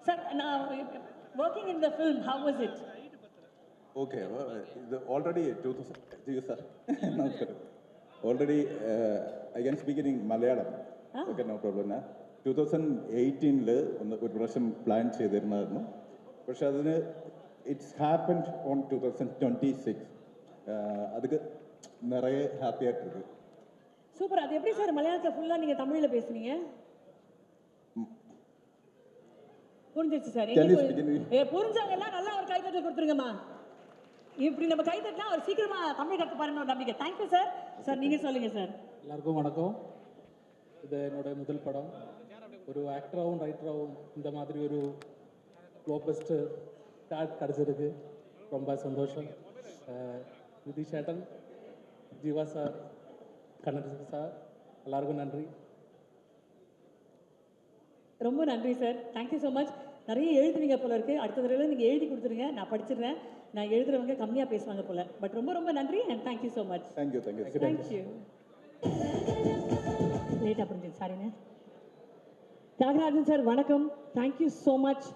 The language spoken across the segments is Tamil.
Sir, now working in the film, how was it? Okay, already 2000. Sir, already I can speak in Malayalam. Okay, no problem. 2018 ഒരു പ്രാവശ്യം പ്ലാൻ ചെയ്തിരുന്നായിരുന്നു. പക്ഷെ അതിന് ഇറ്റ്സ് ഹാപ്പൻഡ് ഓൺ 2026. அதுக்கு நிறைய ஹாப்பியாக இருக்குது. சூப்பர். அது எப்படி சார் மலையாளத்தை ஃபுல்லாக நீங்கள் தமிழில் பேசுனீங்க? புரிஞ்சிருச்சு சார். புரிஞ்சவங்க எல்லாம் நல்லா ஒரு கைத்தட்டல் கொடுத்துருங்கம்மா. இப்படி நம்ம கைத்தட்டினா அவர் சீக்கிரமா தமிழ் கற்றுப்பாருன்னு ஒரு நம்பிக்கை. Thank you sir. சார் நீங்கள் சொல்லுங்கள் சார். எல்லாருக்கும் வணக்கம். இது என்னோட முதல் படம். ஒரு ஆக்டராகவும் ரைட்டராகவும் இந்த மாதிரி ஒரு ப்ளோபஸ்டர் ஸ்டார்ட் கிடச்சிருக்கு. ரொம்ப சந்தோஷம். நிதிஷ் சேட்டன், ஜீவா சார், கண்ணன் சார், எல்லாருக்கும் நன்றி. ரொம்ப நன்றி சார். Thank you so much. நிறைய எழுதுவீங்க போல இருக்குது. அடுத்த தடவை நீங்கள் எழுதி கொடுத்துருங்க, நான் படிச்சிடுறேன். நான் எழுதுறவங்க கம்மியாக பேசுவாங்க போல. பட் ரொம்ப ரொம்ப நன்றி and thank you so much. Thank you thank you thank you. லேட்டாக புரிஞ்சுது, சாரிண்ணே. தியாகராஜன் சார் வணக்கம். Thank you so much.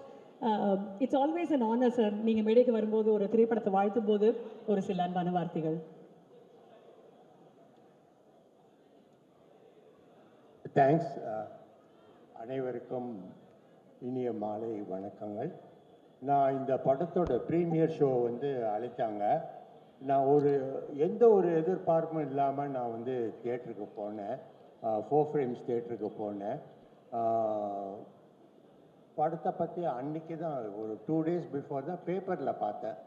It's always an honour sir. நீங்கள் மேடைக்கு வரும்போது, ஒரு திரைப்படத்தை வாழ்த்தும் போது ஒரு சில அன்பான வார்த்தைகள். தேங்க்ஸ். அனைவருக்கும் இனிய மாலை வணக்கங்கள். நான் இந்த படத்தோட ப்ரீமியர் ஷோ அழைத்தாங்க. நான் எந்த ஒரு எதிர்பார்ப்பும் இல்லாமல் நான் தியேட்டருக்கு போனேன். 4 ஃப்ரேம்ஸ் தியேட்டருக்கு போனேன். படத்தை பற்றி அன்றைக்கி தான் ஒரு 2 days பிஃபோர் தான் பேப்பரில் பார்த்தேன்.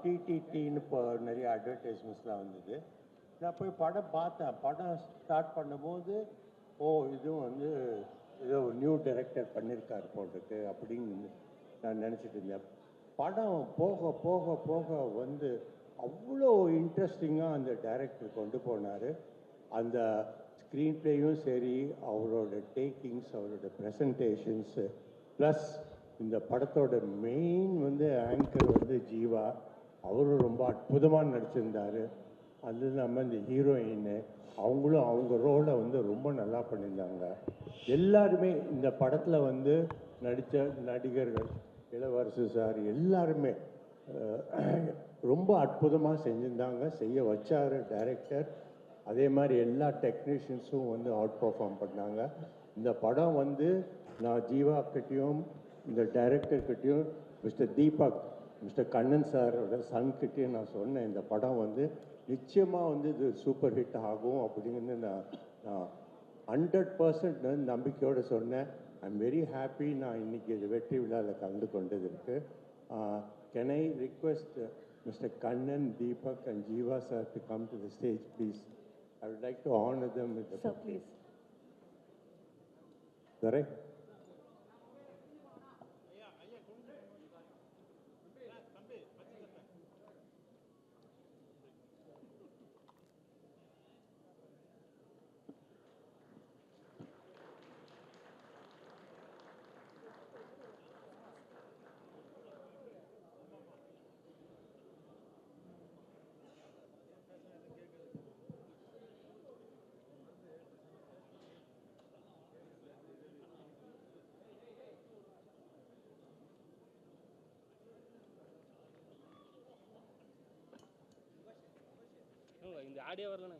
டிடிடின்னு இப்போ நிறைய அட்வர்டைஸ்மெண்ட்ஸ்லாம் வந்தது. நான் போய் படம் பார்த்தேன். படம் ஸ்டார்ட் பண்ணும்போது இதுவும் ஏதோ நியூ டைரக்டர் பண்ணியிருக்காரு போட்டிருக்கு அப்படின்னு நான் நினச்சிட்டு இருந்தேன். படம் போக போக போக அவ்வளோ இன்ட்ரெஸ்டிங்காக அந்த டைரக்டர் கொண்டு போனார். அந்த ஸ்க்ரீன் பிளேயும் சரி, அவரோட டேக்கிங்ஸ், அவரோட ப்ரெசன்டேஷன்ஸு, ப்ளஸ் இந்த படத்தோட மெயின் ஆங்கர் ஜீவா, அவரும் ரொம்ப அற்புதமாக நடிச்சிருந்தார். அது இல்லாமல் இந்த ஹீரோயின் அவங்களும் அவங்க ரோலை ரொம்ப நல்லா பண்ணியிருந்தாங்க. எல்லாருமே இந்த படத்தில் நடித்த நடிகர்கள், இளவரசு சார் எல்லாருமே ரொம்ப அற்புதமாக செஞ்சுருந்தாங்க. செய்ய வச்சார் டைரக்டர். அதே மாதிரி எல்லா டெக்னீஷியன்ஸும் அவுட் பர்ஃபார்ம் பண்ணாங்க. இந்த படம் நான் ஜீவாக்கிட்டையும் இந்த டைரக்டர்கிட்டையும் மிஸ்டர் தீபக், மிஸ்டர் கண்ணன் சாரோட சன்கிட்டையும் நான் சொன்னேன், இந்த படம் நிச்சயமாக இது சூப்பர் ஹிட் ஆகும் அப்படின்னு நான் 100% நம்பிக்கையோடு சொன்னேன். I am very happy. நான் இன்றைக்கி இது வெற்றி விழாவில் கலந்து கொண்டதற்கு. Can I request Mr. Kannan, Deepak and Jeeva sir to come to the stage, please. I would like to honor them with the Sir, please. Correct? இந்த ஆடியோ வரலண்ணே.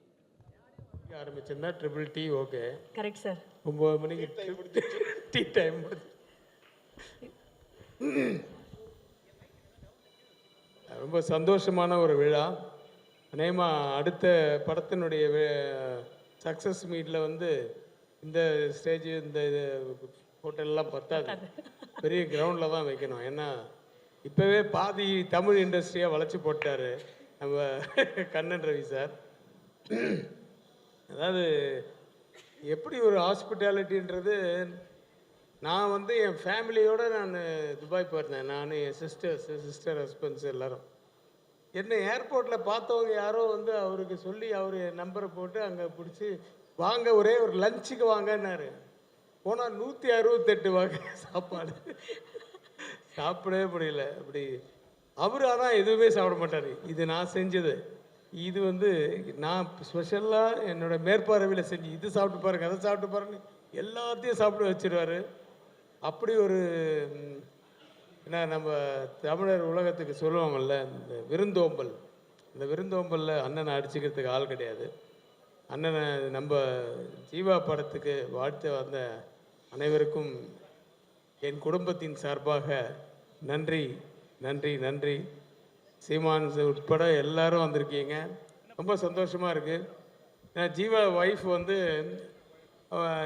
ஆரம்பிச்சிருந்தா triple D. Okay, correct sir. 9 மணிக்கு டீ டைம். ரொம்ப சந்தோஷமான ஒரு விழா. அநேகமாக அடுத்த படத்தினுடைய சக்ஸஸ் மீட்டில் இந்த ஸ்டேஜ், இந்த ஹோட்டல்லாம் பத்தாது, பெரிய கிரவுண்டில் தான் வைக்கணும். ஏன்னா இப்போவே பாதி தமிழ் இண்டஸ்ட்ரியாக வளைச்சி போட்டார் நம்ம கண்ணன் ரவி சார். அதாவது எப்படி ஒரு ஹாஸ்பிட்டாலிட்டின்றது, நான் என் ஃபேமிலியோடு நான் துபாய் போயிருந்தேன். நான் என் சிஸ்டர் ஹஸ்பண்ட்ஸ் எல்லோரும். என்னை ஏர்போர்ட்டில் பார்த்தவங்க யாரோ அவருக்கு சொல்லி அவர் நம்பரை போட்டு அங்கே பிடிச்சி வாங்க, ஒரே ஒரு லஞ்சுக்கு வாங்கன்னாரு. போனால் 168 வகை சாப்பாடு, சாப்பிடவே முடியல. அப்படி அவர் ஆனால் எதுவுமே சாப்பிட மாட்டார். இது நான் செஞ்சது. இது நான் ஸ்பெஷலாக என்னோடய மேற்பார்வையில் செஞ்சு, இது சாப்பிட்டு பாருங்க, அதை சாப்பிட்டு பாருங்க, எல்லாத்தையும் சாப்பிட வச்சிருவார். அப்படி ஒரு ஏன்னா நம்ம தமிழர் உலகத்துக்கு சொல்லுவாங்கள்ல இந்த விருந்தோம்பல், இந்த விருந்தோம்பலில் அண்ணனை அடிச்சுக்கிறதுக்கு ஆள் கிடையாது. அண்ணனை நம்ம ஜீவா படத்துக்கு வாழ்த்து வந்த அனைவருக்கும் என் குடும்பத்தின் சார்பாக நன்றி நன்றி நன்றி. சீமான் உட்பட எல்லாரும் வந்திருக்கீங்க, ரொம்ப சந்தோஷமாக இருக்குது. ஏன்னா ஜீவா ஒய்ஃப் வந்து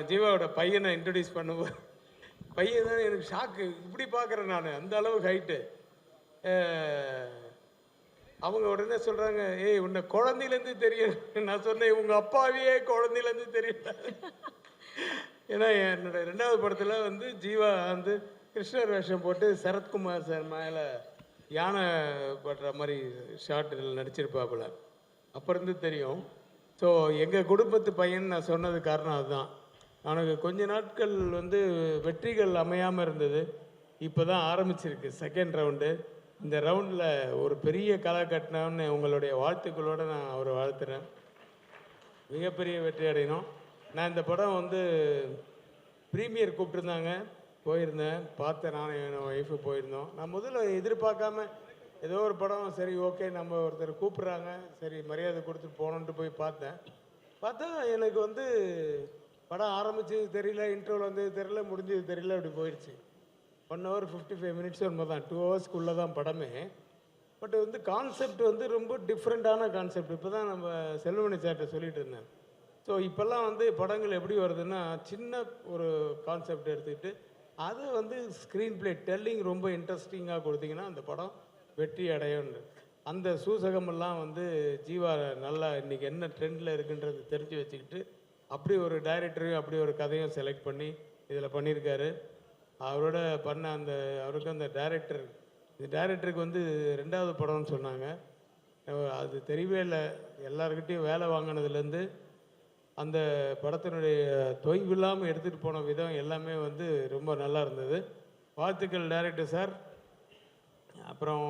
ஜீவாவோட பையனை இன்ட்ரடியூஸ் பண்ணுவோம். பையன் தான் எனக்கு ஷாக்கு, இப்படி பார்க்குறேன் நான், அந்த அளவுக்கு ஹைட்டு. அவங்க உடனே சொல்கிறாங்க, ஏய் உன்னை குழந்தையிலேருந்து தெரியும். நான் சொன்னேன் உங்கள் அப்பாவையே குழந்தையிலேருந்து தெரியல. ஏன்னா என்னோட 2வது படத்தில் வந்து ஜீவா வந்து கிருஷ்ணர் வேஷம் போட்டு சரத்குமார் சார் மேலே யானை படுற மாதிரி ஷார்ட்டில் நடிச்சிருப்பாப்புல, அப்போ இருந்து தெரியும். ஸோ எங்கள் குடும்பத்து பையன் நான் சொன்னது காரணம் அதுதான். எனக்கு கொஞ்ச நாட்கள் வந்து வெற்றிகள் அமையாமல் இருந்தது, இப்போ தான் ஆரம்பிச்சிருக்கு 2nd ரவுண்டு. இந்த ரவுண்டில் ஒரு பெரிய கலை கட்டினோன்னு உங்களுடைய வாழ்த்துக்களோடு நான் அவரை வாழ்த்துறேன். மிகப்பெரிய வெற்றி அடையணும். நான் இந்த படம் வந்து ப்ரீமியர் கூப்பிட்டுருந்தாங்க, போயிருந்தேன், பார்த்தேன். நானும் என் ஒய்ஃபு போயிருந்தோம். நான் முதல்ல எதிர்பார்க்காம ஏதோ ஒரு படம், சரி ஓகே நம்ம ஒருத்தர் கூப்பிட்றாங்க, சரி மரியாதை கொடுத்துட்டு போகணுன்ட்டு போய் பார்த்தா எனக்கு வந்து படம் ஆரம்பிச்சது தெரியல, இன்ட்ரோல் வந்தது தெரியல, முடிஞ்சது தெரியல, அப்படி போயிடுச்சு. 1 hour 55 minutes ஒன்று தான், 2 hours தான் படமே. பட் வந்து கான்செப்ட் வந்து ரொம்ப டிஃப்ரெண்ட்டான கான்செப்ட். இப்போ தான் நம்ம செல்வமணி சார்கிட்ட சொல்லிட்டு இருந்தேன். ஸோ இப்போல்லாம் வந்து படங்கள் எப்படி வருதுன்னா, சின்ன ஒரு கான்செப்ட் எடுத்துக்கிட்டு அதை வந்து ஸ்க்ரீன் பிளே டெல்லிங் ரொம்ப இன்ட்ரெஸ்டிங்காக கொடுத்தீங்கன்னா அந்த படம் வெற்றி அடையும். அந்த சூசகமெல்லாம் வந்து ஜீவா நல்லா இன்றைக்கி என்ன ட்ரெண்டில் இருக்குன்றது தெரிஞ்சு வச்சுக்கிட்டு அப்படி ஒரு டைரக்டரையும் அப்படி ஒரு கதையும் செலக்ட் பண்ணி இதில் பண்ணியிருக்காரு. அவரோட பண்ண அந்த அவருக்கு அந்த டைரக்டருக்கு வந்து 2வது படம்னு சொன்னாங்க. அது தெரியவே இல்லை. எல்லாருக்கிட்டையும் வேலை வாங்கினதுலேருந்து அந்த படத்தினுடைய தொய்வு இல்லாமல் எடுத்துகிட்டு போன விதம் எல்லாமே வந்து ரொம்ப நல்லா இருந்தது. வாழ்த்துக்கள் டைரக்டர் சார். அப்புறம்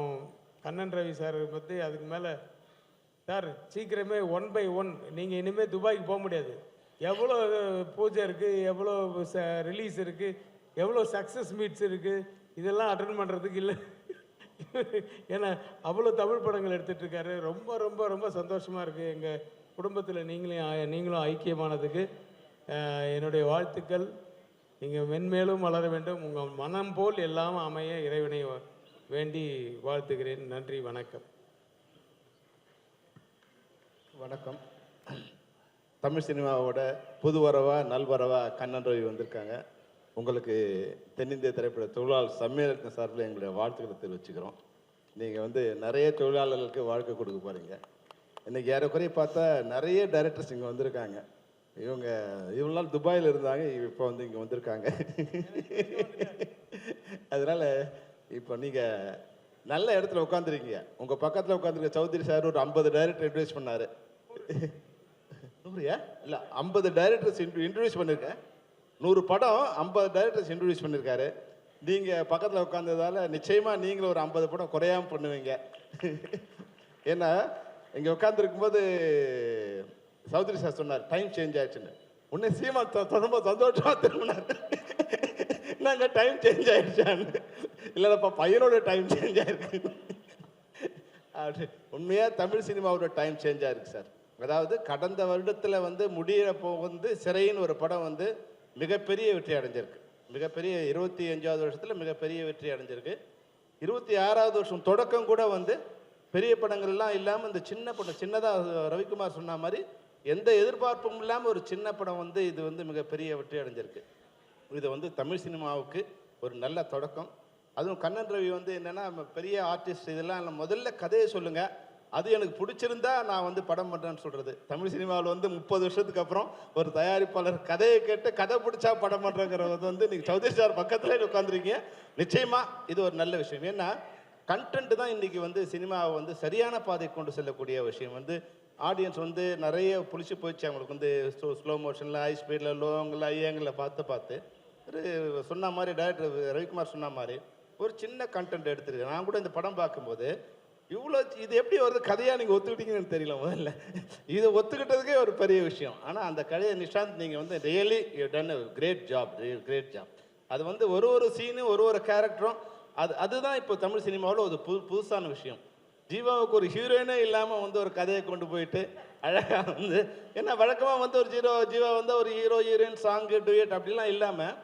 கண்ணன் ரவி சார் பற்றி அதுக்கு மேலே சார், சீக்கிரமே 1 by 1 நீங்கள் இனிமேல் துபாய்க்கு போக முடியாது. எவ்வளோ பூஜை இருக்குது, எவ்வளோ ரிலீஸ் இருக்குது, எவ்வளோ சக்ஸஸ் மீட்ஸ் இருக்குது, இதெல்லாம் அட்டன் பண்ணுறதுக்கு இல்லை. ஏன்னா அவ்வளோ தமிழ் படங்கள் எடுத்துகிட்ருக்காரு. ரொம்ப ரொம்ப ரொம்ப சந்தோஷமாக இருக்குது. எங்கள் குடும்பத்தில் நீங்களும் ஐக்கியமானதுக்கு என்னுடைய வாழ்த்துக்கள். நீங்கள் மென்மேலும் வளர வேண்டும். உங்கள் மனம் போல் எல்லாம் அமைய இறைவனை வேண்டி வாழ்த்துகிறேன். நன்றி, வணக்கம். வணக்கம். தமிழ் சினிமாவோட புதுவரவா நல்வரவா கண்ணன் ரவி வந்திருக்காங்க. உங்களுக்கு தென்னிந்திய திரைப்பட தொழிலாளர் சம்மேளனத்தின் சார்பில் எங்களுடைய வாழ்த்துக்களை தெரிவிச்சுக்கிறோம். நீங்கள் வந்து நிறைய தொழிலாளர்களுக்கு வாழ்க்கை கொடுக்க போகிறீங்க. இன்றைக்கி ஏறக்குறைய பார்த்தா நிறைய டைரக்டர்ஸ் இங்கே வந்திருக்காங்க. இவ்வளோ நாள் துபாயில் இருந்தாங்க, இப்போ வந்து இங்கே வந்திருக்காங்க. அதனால் இப்போ நீங்கள் நல்ல இடத்துல உட்காந்துருக்கீங்க. உங்கள் பக்கத்தில் உட்காந்துருக்க சௌத்ரி சார் ஒரு 50 டைரக்டர் இன்ட்ரடியூஸ் பண்ணார். நூறுயா இல்லை 50 டைரக்டர்ஸ் இன்ட்ரடியூஸ் பண்ணியிருக்கேன். 100 படம் 50 டைரக்டர்ஸ் இன்ட்ரடியூஸ் பண்ணியிருக்காரு. நீங்கள் பக்கத்தில் உட்காந்ததால் நிச்சயமாக நீங்களும் ஒரு 50 படம் குறையாமல் பண்ணுவீங்க. ஏன்னா இங்கே உட்காந்துருக்கும்போது சௌத்ரி சார் சொன்னார் டைம் சேஞ்ச் ஆயிடுச்சுன்னு. உடனே சீமா ரொம்ப சந்தோஷமாக திரும்பினார். நாங்கள் டைம் சேஞ்ச் ஆயிடுச்சான்னு. இல்லைப்பா பையனோட டைம் சேஞ்ச் ஆயிருக்கு. அப்படி உண்மையாக தமிழ் சினிமாவோட டைம் சேஞ்ச் ஆயிருக்கு சார். அதாவது கடந்த வருடத்தில் வந்து முடியிறப்போ வந்து சிறைன்னு ஒரு படம் வந்து மிகப்பெரிய வெற்றி அடைஞ்சிருக்கு. மிகப்பெரிய 25வது வருஷத்தில் மிகப்பெரிய வெற்றி அடைஞ்சிருக்கு. 26வது வருஷம் தொடக்கம் கூட வந்து பெரிய படங்கள்லாம் இல்லாமல் இந்த சின்ன படம், சின்னதாக ரவிக்குமார் சொன்ன மாதிரி எந்த எதிர்பார்ப்பும் இல்லாமல் ஒரு சின்ன படம் வந்து இது வந்து மிகப்பெரிய வெற்றி அடைஞ்சிருக்கு. இது வந்து தமிழ் சினிமாவுக்கு ஒரு நல்ல தொடக்கம். அதுவும் கண்ணன் ரவி வந்து என்னென்னா பெரிய ஆர்டிஸ்ட், இதெல்லாம் முதல்ல கதையை சொல்லுங்கள், அது எனக்கு பிடிச்சிருந்தா நான் வந்து படம் பண்ணுறேன்னு சொல்கிறது. தமிழ் சினிமாவில் வந்து 30 வருஷத்துக்கு அப்புறம் ஒரு தயாரிப்பாளர் கதையை கேட்டு கதை பிடிச்சா படம் பண்ணுறங்கிறது வந்து நீங்கள் சௌத்ரி சார் பக்கத்தில் உட்காந்துருக்கீங்க. நிச்சயமாக இது ஒரு நல்ல விஷயம். ஏன்னா கண்டென்ட் தான் இன்றைக்கி வந்து சினிமாவை வந்து சரியான பாதை கொண்டு செல்லக்கூடிய விஷயம். வந்து ஆடியன்ஸ் வந்து நிறைய புளிச்சு போயிடுச்சு. அவங்களுக்கு வந்து ஸ்லோ மோஷனில், ஹை ஸ்பீடில், லோங்கில், ஐயங்களில் பார்த்து சொன்ன மாதிரி டைரக்டர் ரவிக்குமார் சொன்ன மாதிரி ஒரு சின்ன கண்டென்ட் எடுத்துருக்கு. நான் கூட இந்த படம் பார்க்கும்போது இவ்வளோ இது எப்படி வருது கதையாக நீங்கள் ஒத்துக்கிட்டீங்கன்னு தெரியல. முதல்ல இதை ஒத்துக்கிட்டதுக்கே ஒரு பெரிய விஷயம். ஆனால் அந்த கதையை நிஷாந்த் நீங்கள் வந்து really you done a great job. அது வந்து ஒரு சீனு ஒரு கேரக்டரும் அதுதான் இப்போ தமிழ் சினிமாவில் ஒரு புதுசான விஷயம். ஜீவாவுக்கு ஒரு ஹீரோயினே இல்லாமல் வந்து ஒரு கதையை கொண்டு போயிட்டு அழகாக வந்து, ஏன்னா வழக்கமாக வந்து ஒரு ஜீவா வந்து ஒரு ஹீரோயின் சாங்கு டூயட் அப்படிலாம் இல்லாமல்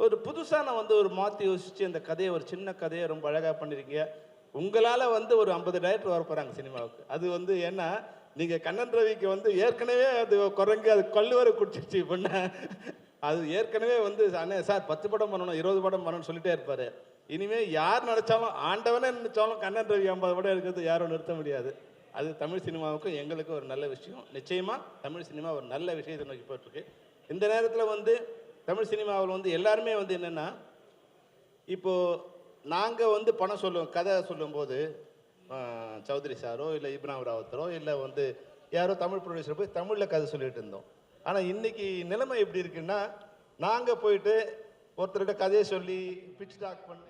ஒரு புதுசான வந்து ஒரு மாற்றி யோசித்து அந்த கதையை ஒரு சின்ன கதையை ரொம்ப அழகாக பண்ணியிருக்கீங்க. உங்களால் வந்து ஒரு 50 டைரக்டர் வர போகிறாங்க சினிமாவுக்கு. அது வந்து ஏன்னா நீங்கள் கண்ணன் ரவிக்கு வந்து ஏற்கனவே அது குரங்கு அது கல்லுவரை குடிச்சிருச்சு பண்ண, அது ஏற்கனவே வந்து அண்ணே சார் 10 படம் பண்ணணும் 20 படம் பண்ணணும்னு சொல்லிட்டே இருப்பார். இனிமேல் யார் நினச்சாலும் ஆண்டவனே நினச்சாலும் கண்ணன் ரவி 50 படம் இருக்கிறது யாரும் நிறுத்த முடியாது. அது தமிழ் சினிமாவுக்கும் எங்களுக்கும் ஒரு நல்ல விஷயம். நிச்சயமாக தமிழ் சினிமா ஒரு நல்ல விஷயத்தை நோக்கி போயிட்டுருக்கு. இந்த நேரத்தில் வந்து தமிழ் சினிமாவில் வந்து எல்லாருமே வந்து என்னென்னா, இப்போது நாங்கள் வந்து பணம் சொல்லுவோம், கதை சொல்லும்போது சௌத்ரி சாரோ இல்லை இப்ராஹிம் ராவத்தரோ இல்லை வந்து யாரோ தமிழ் ப்ரொடியூசர் போய் தமிழில் கதை சொல்லிட்டு இருந்தோம். ஆனால் இன்றைக்கி நிலைமை எப்படி இருக்குன்னா, நாங்கள் போயிட்டு ஒருத்தர்கிட்ட கதையை சொல்லி பிச் டாக் பண்ணு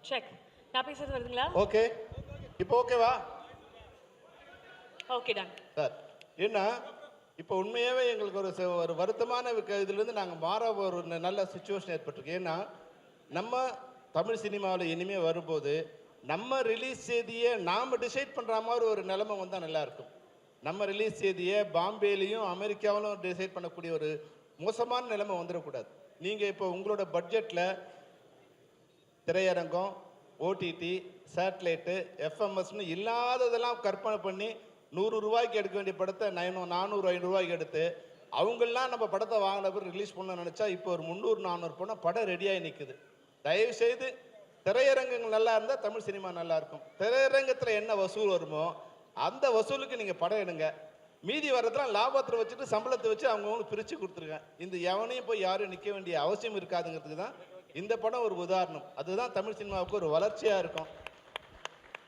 செக். நான் பேசுறது வருதுங்களா? ஓகே, இப்போ ஓகேவா? Okay done sir. ஏன்னா இப்போ உண்மையாகவே எங்களுக்கு ஒரு வருத்தமான இதுலேருந்து நாங்கள் மாற ஒரு நல்ல சுச்சுவேஷன் ஏற்பட்டிருக்கு. ஏன்னா நம்ம தமிழ் சினிமாவில் இனிமேல் வரும்போது நம்ம ரிலீஸ் செய்தியை நாம் டிசைட் பண்ணுற மாதிரி ஒரு நிலைமை வந்தால் நல்லாயிருக்கும். நம்ம ரிலீஸ் செய்தியை பாம்பேலையும் அமெரிக்காவிலும் டிசைட் பண்ணக்கூடிய ஒரு மோசமான நிலைமை வந்துடக்கூடாது. நீங்கள் இப்போ உங்களோட பட்ஜெட்டில் திரையரங்கம், ஓடிடி, சேட்டலைட்டு, எஃப்எம்எஸ்னு இல்லாததெல்லாம் கற்பனை பண்ணி 100 ரூபாய்க்கு எடுக்க வேண்டிய படத்தை 400 500 ரூபாய்க்கு எடுத்து அவங்களாம் நம்ம படத்தை வாங்கின பிறகு ரிலீஸ் பண்ண நினச்சா இப்போ ஒரு 300 400 போனால் படம் ரெடியாகி நிற்குது. தயவுசெய்து திரையரங்கங்கள் நல்லா இருந்தால் தமிழ் சினிமா நல்லாயிருக்கும். திரையரங்கத்தில் என்ன வசூல் வருமோ அந்த வசூலுக்கு நீங்கள் படம் எடுங்க. மீதி வரதெல்லாம் லாபத்தில் வச்சுட்டு சம்பளத்தை வச்சு அவங்கவுங்களுக்கு பிரித்து கொடுத்துருங்க. இந்த எவனையும் போய் யாரும் நிற்க வேண்டிய அவசியம் இருக்காதுங்கிறதுக்கு தான் இந்த படம் ஒரு உதாரணம். அதுதான் தமிழ் சினிமாவுக்கு ஒரு வளர்ச்சியாக இருக்கும்.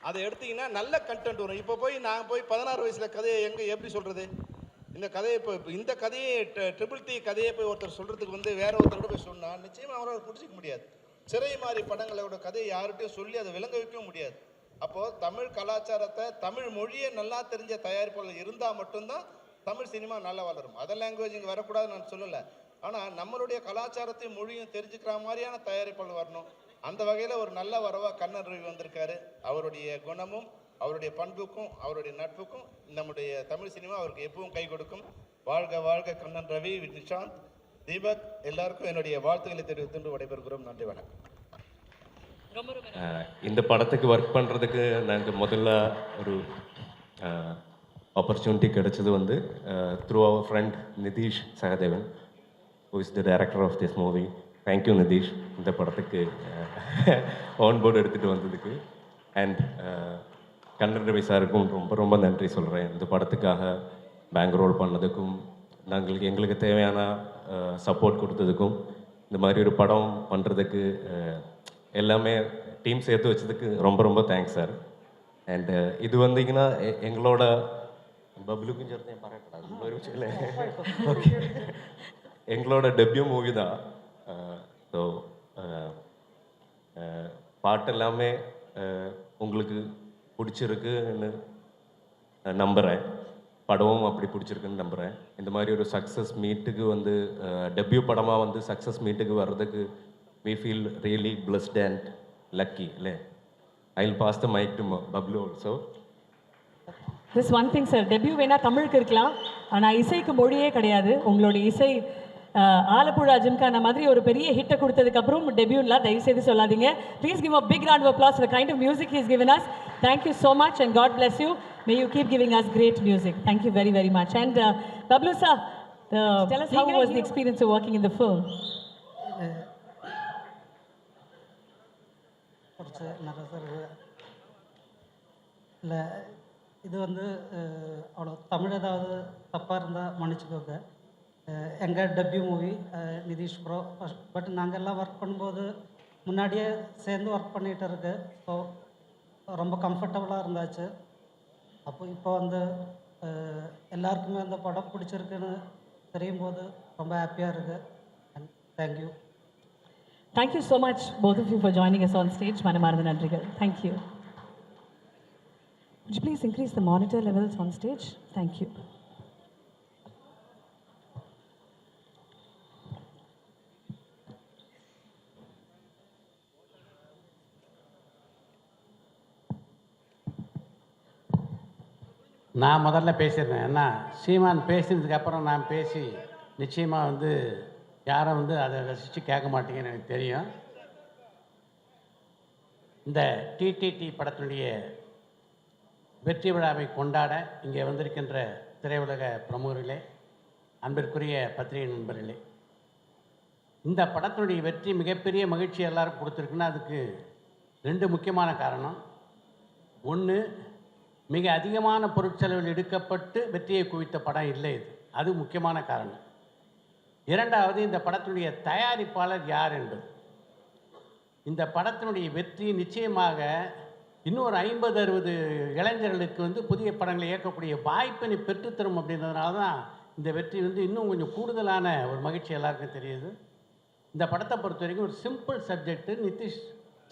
அதை எடுத்திங்கன்னா நல்ல கண்டென்ட் வரும். இப்போ போய் நான் போய் 16 வயசில் கதையை எப்படி சொல்கிறது? இந்த கதையை இந்த கதையை ட்ரிபிள் டி கதையை போய் ஒருத்தர் சொல்கிறதுக்கு வந்து வேற ஒருத்தரோட போய் சொன்னால் நிச்சயமாக அவரால் பிடிச்சிக்க முடியாது. சிறை மாதிரி படங்களோட கதையை யார்கிட்டையும் சொல்லி அதை விளங்க வைக்கவும் முடியாது. அப்போது தமிழ் கலாச்சாரத்தை, தமிழ் மொழியை நல்லா தெரிஞ்ச தயாரிப்பாளர் இருந்தால் மட்டும்தான் தமிழ் சினிமா நல்லா வளரும். அதர் லாங்குவேஜ் இங்கே வரக்கூடாதுன்னு நான் சொல்லலை. ஆனால் நம்மளுடைய கலாச்சாரத்தையும் மொழியும் தெரிஞ்சுக்கிற மாதிரியான தயாரிப்பாளர் வரணும். அந்த வகையில் ஒரு நல்ல வரவாக கண்ணன் ரவி வந்திருக்காரு. அவருடைய குணமும் அவருடைய பண்புக்கும் அவருடைய நட்புக்கும் நம்முடைய தமிழ் சினிமா அவருக்கு எப்பவும் கை கொடுக்கும். வாழ்க வாழ்க கண்ணன் ரவி, நிஷாந்த், தீபக் எல்லாருக்கும் என்னுடைய வாழ்த்துக்களை தெரிவித்து விடைபெறுகிறோம். நன்றி, வணக்கம். இந்த படத்துக்கு ஒர்க் பண்ணுறதுக்கு நாங்கள் முதல்ல ஒரு ஆப்பர்ச்சுனிட்டி கிடைச்சது வந்து த்ரூ அவர் friend Nithish Sahadevan, who is the director of this movie. Thank you Nithish, இந்த படத்துக்கு ஆன் போர்டு எடுத்துகிட்டு வந்ததுக்கு. அண்ட் கண்ணன் ரவி சாருக்கும் ரொம்ப ரொம்ப நன்றி சொல்கிறேன். இந்த படத்துக்காக பேங்க் ரோல் பண்ணதுக்கும் எங்களுக்கு தேவையான சப்போர்ட் கொடுத்ததுக்கும், இந்த மாதிரி ஒரு படம் பண்ணுறதுக்கு எல்லாமே டீம் சேர்த்து வச்சதுக்கு ரொம்ப ரொம்ப தேங்க்ஸ் சார். அண்ட் இது வந்தீங்கன்னா எங்களோட பப்ளுக்கும் சேர்த்து பாராட்டக்கூடாது ஒரு விஷயம் இல்லை. ஓகே, எங்களோட டெபியூ மூவி தான். ஸோ பாட்டு எல்லாமே உங்களுக்கு பிடிச்சிருக்குன்னு நம்புகிறேன். படமும் அப்படி பிடிச்சிருக்குன்னு நம்புகிறேன். இந்த மாதிரி ஒரு சக்ஸஸ் மீட்டுக்கு வந்து டெபியூ படமாக வந்து சக்ஸஸ் மீட்டுக்கு வர்றதுக்கு we feel really blessed and lucky. I'll pass the mic to Bablu also. This one thing sir, debut வேணா தமிழுக்கு இருக்கலாம், ஆனால் இசைக்கு மொழியே கிடையாது. உங்களுடைய இசை ஆலப்புழா ஜிம்கான மாதிரி ஒரு பெரிய ஹிட்டை கொடுத்ததுக்கு அப்புறம் டெபியூலாம் தயவு செய்து சொல்லாதீங்க. Please give a big round of applause for the kind of music he has given us. Thank you so much and God bless you. May you keep giving us great music. Thank you very very much. And Bablu sir, tell us how was the experience of working in the film? குறித்து நிறைய சார் இல்லை இது வந்து அவ்வளோ தமிழ் ஏதாவது தப்பாக இருந்தால் மன்னிச்சுக்கோங்க. எங்கள் debut movie Nitish bro. But நாங்கள் எல்லாம் ஒர்க் பண்ணும்போது முன்னாடியே சேர்ந்து ஒர்க் பண்ணிகிட்டு இருக்கு. ஸோ ரொம்ப கம்ஃபர்டபுளாக இருந்தாச்சு. அப்போ இப்போ வந்து எல்லாருக்குமே அந்த படம் பிடிச்சிருக்குன்னு தெரியும் போது ரொம்ப ஹாப்பியாக இருக்குது. And thank you. Thank you so much, both of you, for joining us on stage. Manamartha Nandrigal. Thank you. Would you please increase the monitor levels on stage? Thank you. நான் முதல்ல பேசிடுறேன். ஏன்னா சீமான் பேசினதுக்கப்புறம் நான் பேசி நிச்சயமாக வந்து யாரும் வந்து அதை ரசித்து கேட்க மாட்டீங்கன்னு எனக்கு தெரியும். இந்த டிடிடி படத்தினுடைய வெற்றி விழாவை கொண்டாட இங்கே வந்திருக்கின்ற திரையுலக பிரமுகர்களே, அன்பிற்குரிய பத்திரிகை நண்பர்களே, இந்த படத்தினுடைய வெற்றி மிகப்பெரிய மகிழ்ச்சி எல்லாருக்கும் கொடுத்துருக்குன்னா அதுக்கு 2 முக்கியமான காரணம். ஒன்று, மிக அதிகமான பொருட்செலவில் எடுக்கப்பட்டு வெற்றியை குவித்த படம் இல்லை இது. அது முக்கியமான காரணம். 2வது, இந்த படத்தினுடைய தயாரிப்பாளர் யார் என்பது. இந்த படத்தினுடைய வெற்றி நிச்சயமாக இன்னொரு 50-60 இளைஞர்களுக்கு வந்து புதிய படங்களை இயக்கக்கூடிய வாய்ப்பினை பெற்றுத்தரும். அப்படின்றதுனால தான் இந்த வெற்றி வந்து இன்னும் கொஞ்சம் கூடுதலான ஒரு மகிழ்ச்சி எல்லாருக்கும் தெரியுது. இந்த படத்தை பொறுத்த வரைக்கும் ஒரு சிம்பிள் சப்ஜெக்டு. நிதிஷ்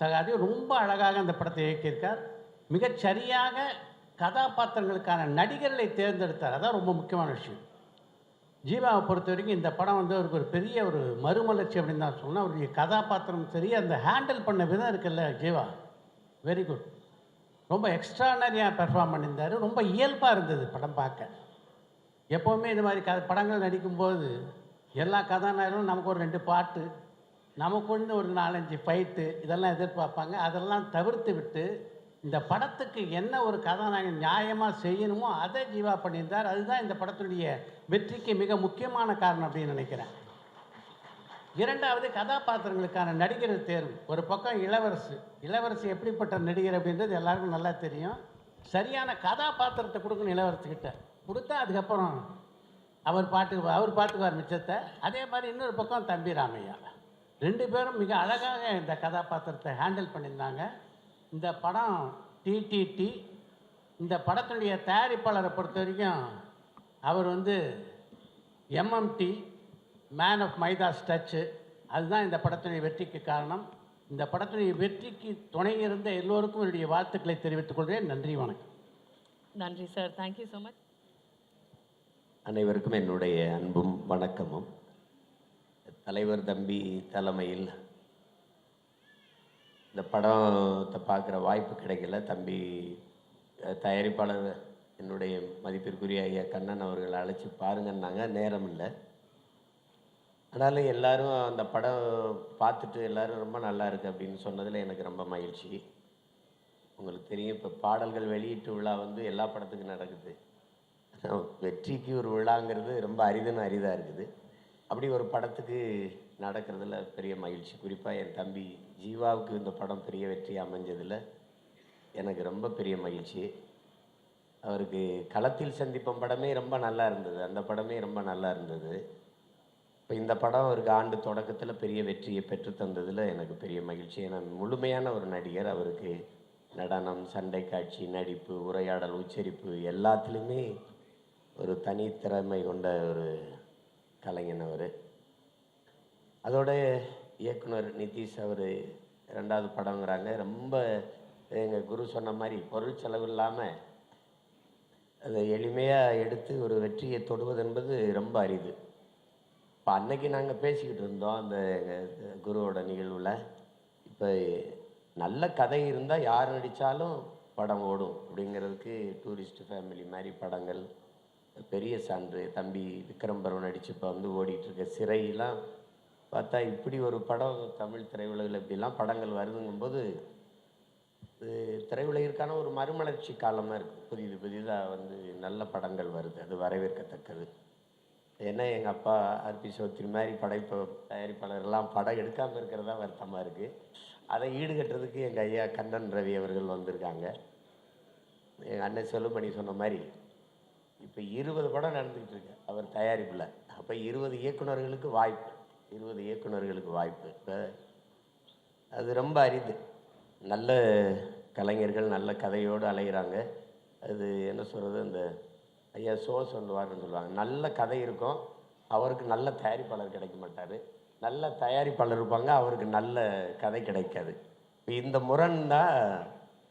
சகாதேவ் ரொம்ப அழகாக அந்த படத்தை இயக்கியிருக்கார். மிகச்சரியாக கதாபாத்திரங்களுக்கான நடிகர்களை தேர்ந்தெடுத்தார். அதான் ரொம்ப முக்கியமான விஷயம். ஜீவாவை பொறுத்த வரைக்கும் இந்த படம் வந்து அவருக்கு ஒரு பெரிய ஒரு மறுமலர்ச்சி அப்படின்னு தான் சொன்னால், அவருடைய கதாபாத்திரம் சரி, அந்த ஹேண்டில் பண்ண விதம் இருக்குல்ல, ஜீவா வெரி குட். ரொம்ப எக்ஸ்ட்ரானரியாக பெர்ஃபார்ம் பண்ணியிருந்தார். ரொம்ப இயல்பாக இருந்தது படம் பார்க்க. எப்போவுமே இது மாதிரி படங்கள் நடிக்கும்போது எல்லா கதாநாயகரும் நமக்கு ஒரு 2 பாட்டு, நமக்கு வந்து ஒரு 4-5 ஃபைட்டு இதெல்லாம் எதிர்பார்ப்பாங்க. அதெல்லாம் தவிர்த்து விட்டு இந்த படத்துக்கு என்ன ஒரு கதாநாயகன் நியாயமாக செய்யணுமோ அதை ஜீவா பண்ணியிருந்தார். அதுதான் இந்த படத்துடைய வெற்றிக்கு மிக முக்கியமான காரணம் அப்படின்னு நினைக்கிறேன். 2வது, கதாபாத்திரங்களுக்கான நடிகர் தேர்வு. ஒரு பக்கம் இளவரசி எப்படிப்பட்ட நடிகர் அப்படின்றது எல்லாருக்கும் நல்லா தெரியும். சரியான கதாபாத்திரத்தை கொடுக்கணும் இளவரசிக்கிட்ட. கொடுத்தா அதுக்கப்புறம் அவர் பார்த்துக்குவார் மிச்சத்தை. அதே மாதிரி இன்னொரு பக்கம் தம்பி ராமையா. 2 பேரும் மிக அழகாக இந்த கதாபாத்திரத்தை ஹேண்டில் பண்ணியிருந்தாங்க. இந்த படம் டிடிடி. இந்த படத்தினுடைய தயாரிப்பாளரை பொறுத்த வரைக்கும் அவர் வந்து MMT, man of Midas touch. அதுதான் இந்த படத்தினுடைய வெற்றிக்கு காரணம். இந்த படத்தினுடைய வெற்றிக்கு துணை இருந்த எல்லோருக்கும் என்னுடைய வாழ்த்துக்களை தெரிவித்துக் கொள்கிறேன். நன்றி, வணக்கம். நன்றி சார். Thank you so much. அனைவருக்கும் என்னுடைய அன்பும் வணக்கமும். தலைவர் தம்பி தலைமையில் இந்த படத்தை பார்க்குற வாய்ப்பு கிடைக்கல. தம்பி தயாரிப்பாளர் என்னுடைய மதிப்பிற்குரிய ஐயா கண்ணன் அவர்கள் அழைச்சி பாருங்கன்னாங்க. நேரம் இல்லை. ஆனாலும் எல்லோரும் அந்த படம் பார்த்துட்டு எல்லோரும் ரொம்ப நல்லா இருக்குது அப்படின்னு சொன்னதில் எனக்கு ரொம்ப மகிழ்ச்சி. உங்களுக்கு தெரியும், இப்போ பாடல்கள் வெளியீட்டு விழா வந்து எல்லா படத்துக்கும் நடக்குது. வெற்றிக்கு ஒரு விழாங்கிறது ரொம்ப அரிதாக இருக்குது. அப்படி ஒரு படத்துக்கு நடக்கிறதுல பெரிய மகிழ்ச்சி. குறிப்பாக என் தம்பி ஜீவாவுக்கு இந்த படம் பெரிய வெற்றி அமைஞ்சதில் எனக்கு ரொம்ப பெரிய மகிழ்ச்சி. அவருக்கு களத்தில் சந்திப்பம் படமே ரொம்ப நல்லா இருந்தது. அந்த படமே ரொம்ப நல்லா இருந்தது. இப்போ இந்த படம் அவருக்கு ஆண்டு தொடக்கத்தில் பெரிய வெற்றியை பெற்று தந்ததில் எனக்கு பெரிய மகிழ்ச்சி. ஏன்னா முழுமையான ஒரு நடிகர். அவருக்கு நடனம், சண்டை காட்சி, நடிப்பு, உரையாடல், உச்சரிப்பு எல்லாத்துலேயுமே ஒரு தனித்திறமை கொண்ட ஒரு கலைஞன் அவர். அதோட இயக்குனர் நிதிஷ் அவர் 2வது படங்கிறாங்க. ரொம்ப எங்கள் குரு சொன்ன மாதிரி பொருள் செலவு இல்லாமல் அதை எளிமையாக எடுத்து ஒரு வெற்றியை தொடுவது என்பது ரொம்ப அரிது. இப்போ அன்னைக்கு நாங்கள் பேசிக்கிட்டு இருந்தோம் அந்த எங்கள் குருவோட நிகழ்வில். இப்போ நல்ல கதை இருந்தால் யார் நடித்தாலும் படம் ஓடும் அப்படிங்கிறதுக்கு டூரிஸ்ட் ஃபேமிலி மாதிரி படங்கள் பெரிய சான்று. தம்பி விக்ரம் பருவன் நடித்து இப்போ வந்து ஓடிட்டுருக்க சிறையெல்லாம் பார்த்தா இப்படி ஒரு படம் தமிழ் திரையுலகில் இப்படிலாம் படங்கள் வருதுங்கும்போது திரையுலகிற்கான ஒரு மறுமலர்ச்சி காலமாக இருக்குது. புதிதாக வந்து நல்ல படங்கள் வருது. அது வரவேற்கத்தக்கது. ஏன்னா எங்கள் அப்பா ஆர்பி சௌத்ரி மாதிரி தயாரிப்பாளர்லாம் படம் எடுக்காமல் இருக்கிறதா வருத்தமாக இருக்குது. அதை ஈடுகட்டுறதுக்கு எங்கள் ஐயா கண்ணன் ரவி அவர்கள் வந்திருக்காங்க. எங்கள் அண்ணன் செல்லுமணி சொன்ன மாதிரி இப்போ 20 படம் நடந்துக்கிட்டு இருக்கு அவர் தயாரிப்பில். அப்போ 20 இயக்குனர்களுக்கு வாய்ப்பு, 20 இயக்குனர்களுக்கு வாய்ப்பு. இப்போ அது ரொம்ப அரிது. நல்ல கலைஞர்கள் நல்ல கதையோடு அலைகிறாங்க. அது என்ன சொல்கிறது, இந்த ஐயா சொல்லுவாருன்னு சொல்லுவாங்க, நல்ல கதை இருக்கும், அவருக்கு நல்ல தயாரிப்பாளர் கிடைக்க மாட்டார். நல்ல தயாரிப்பாளர் இருப்பாங்க, அவருக்கு நல்ல கதை கிடைக்காது. இப்போ இந்த முரண் தான்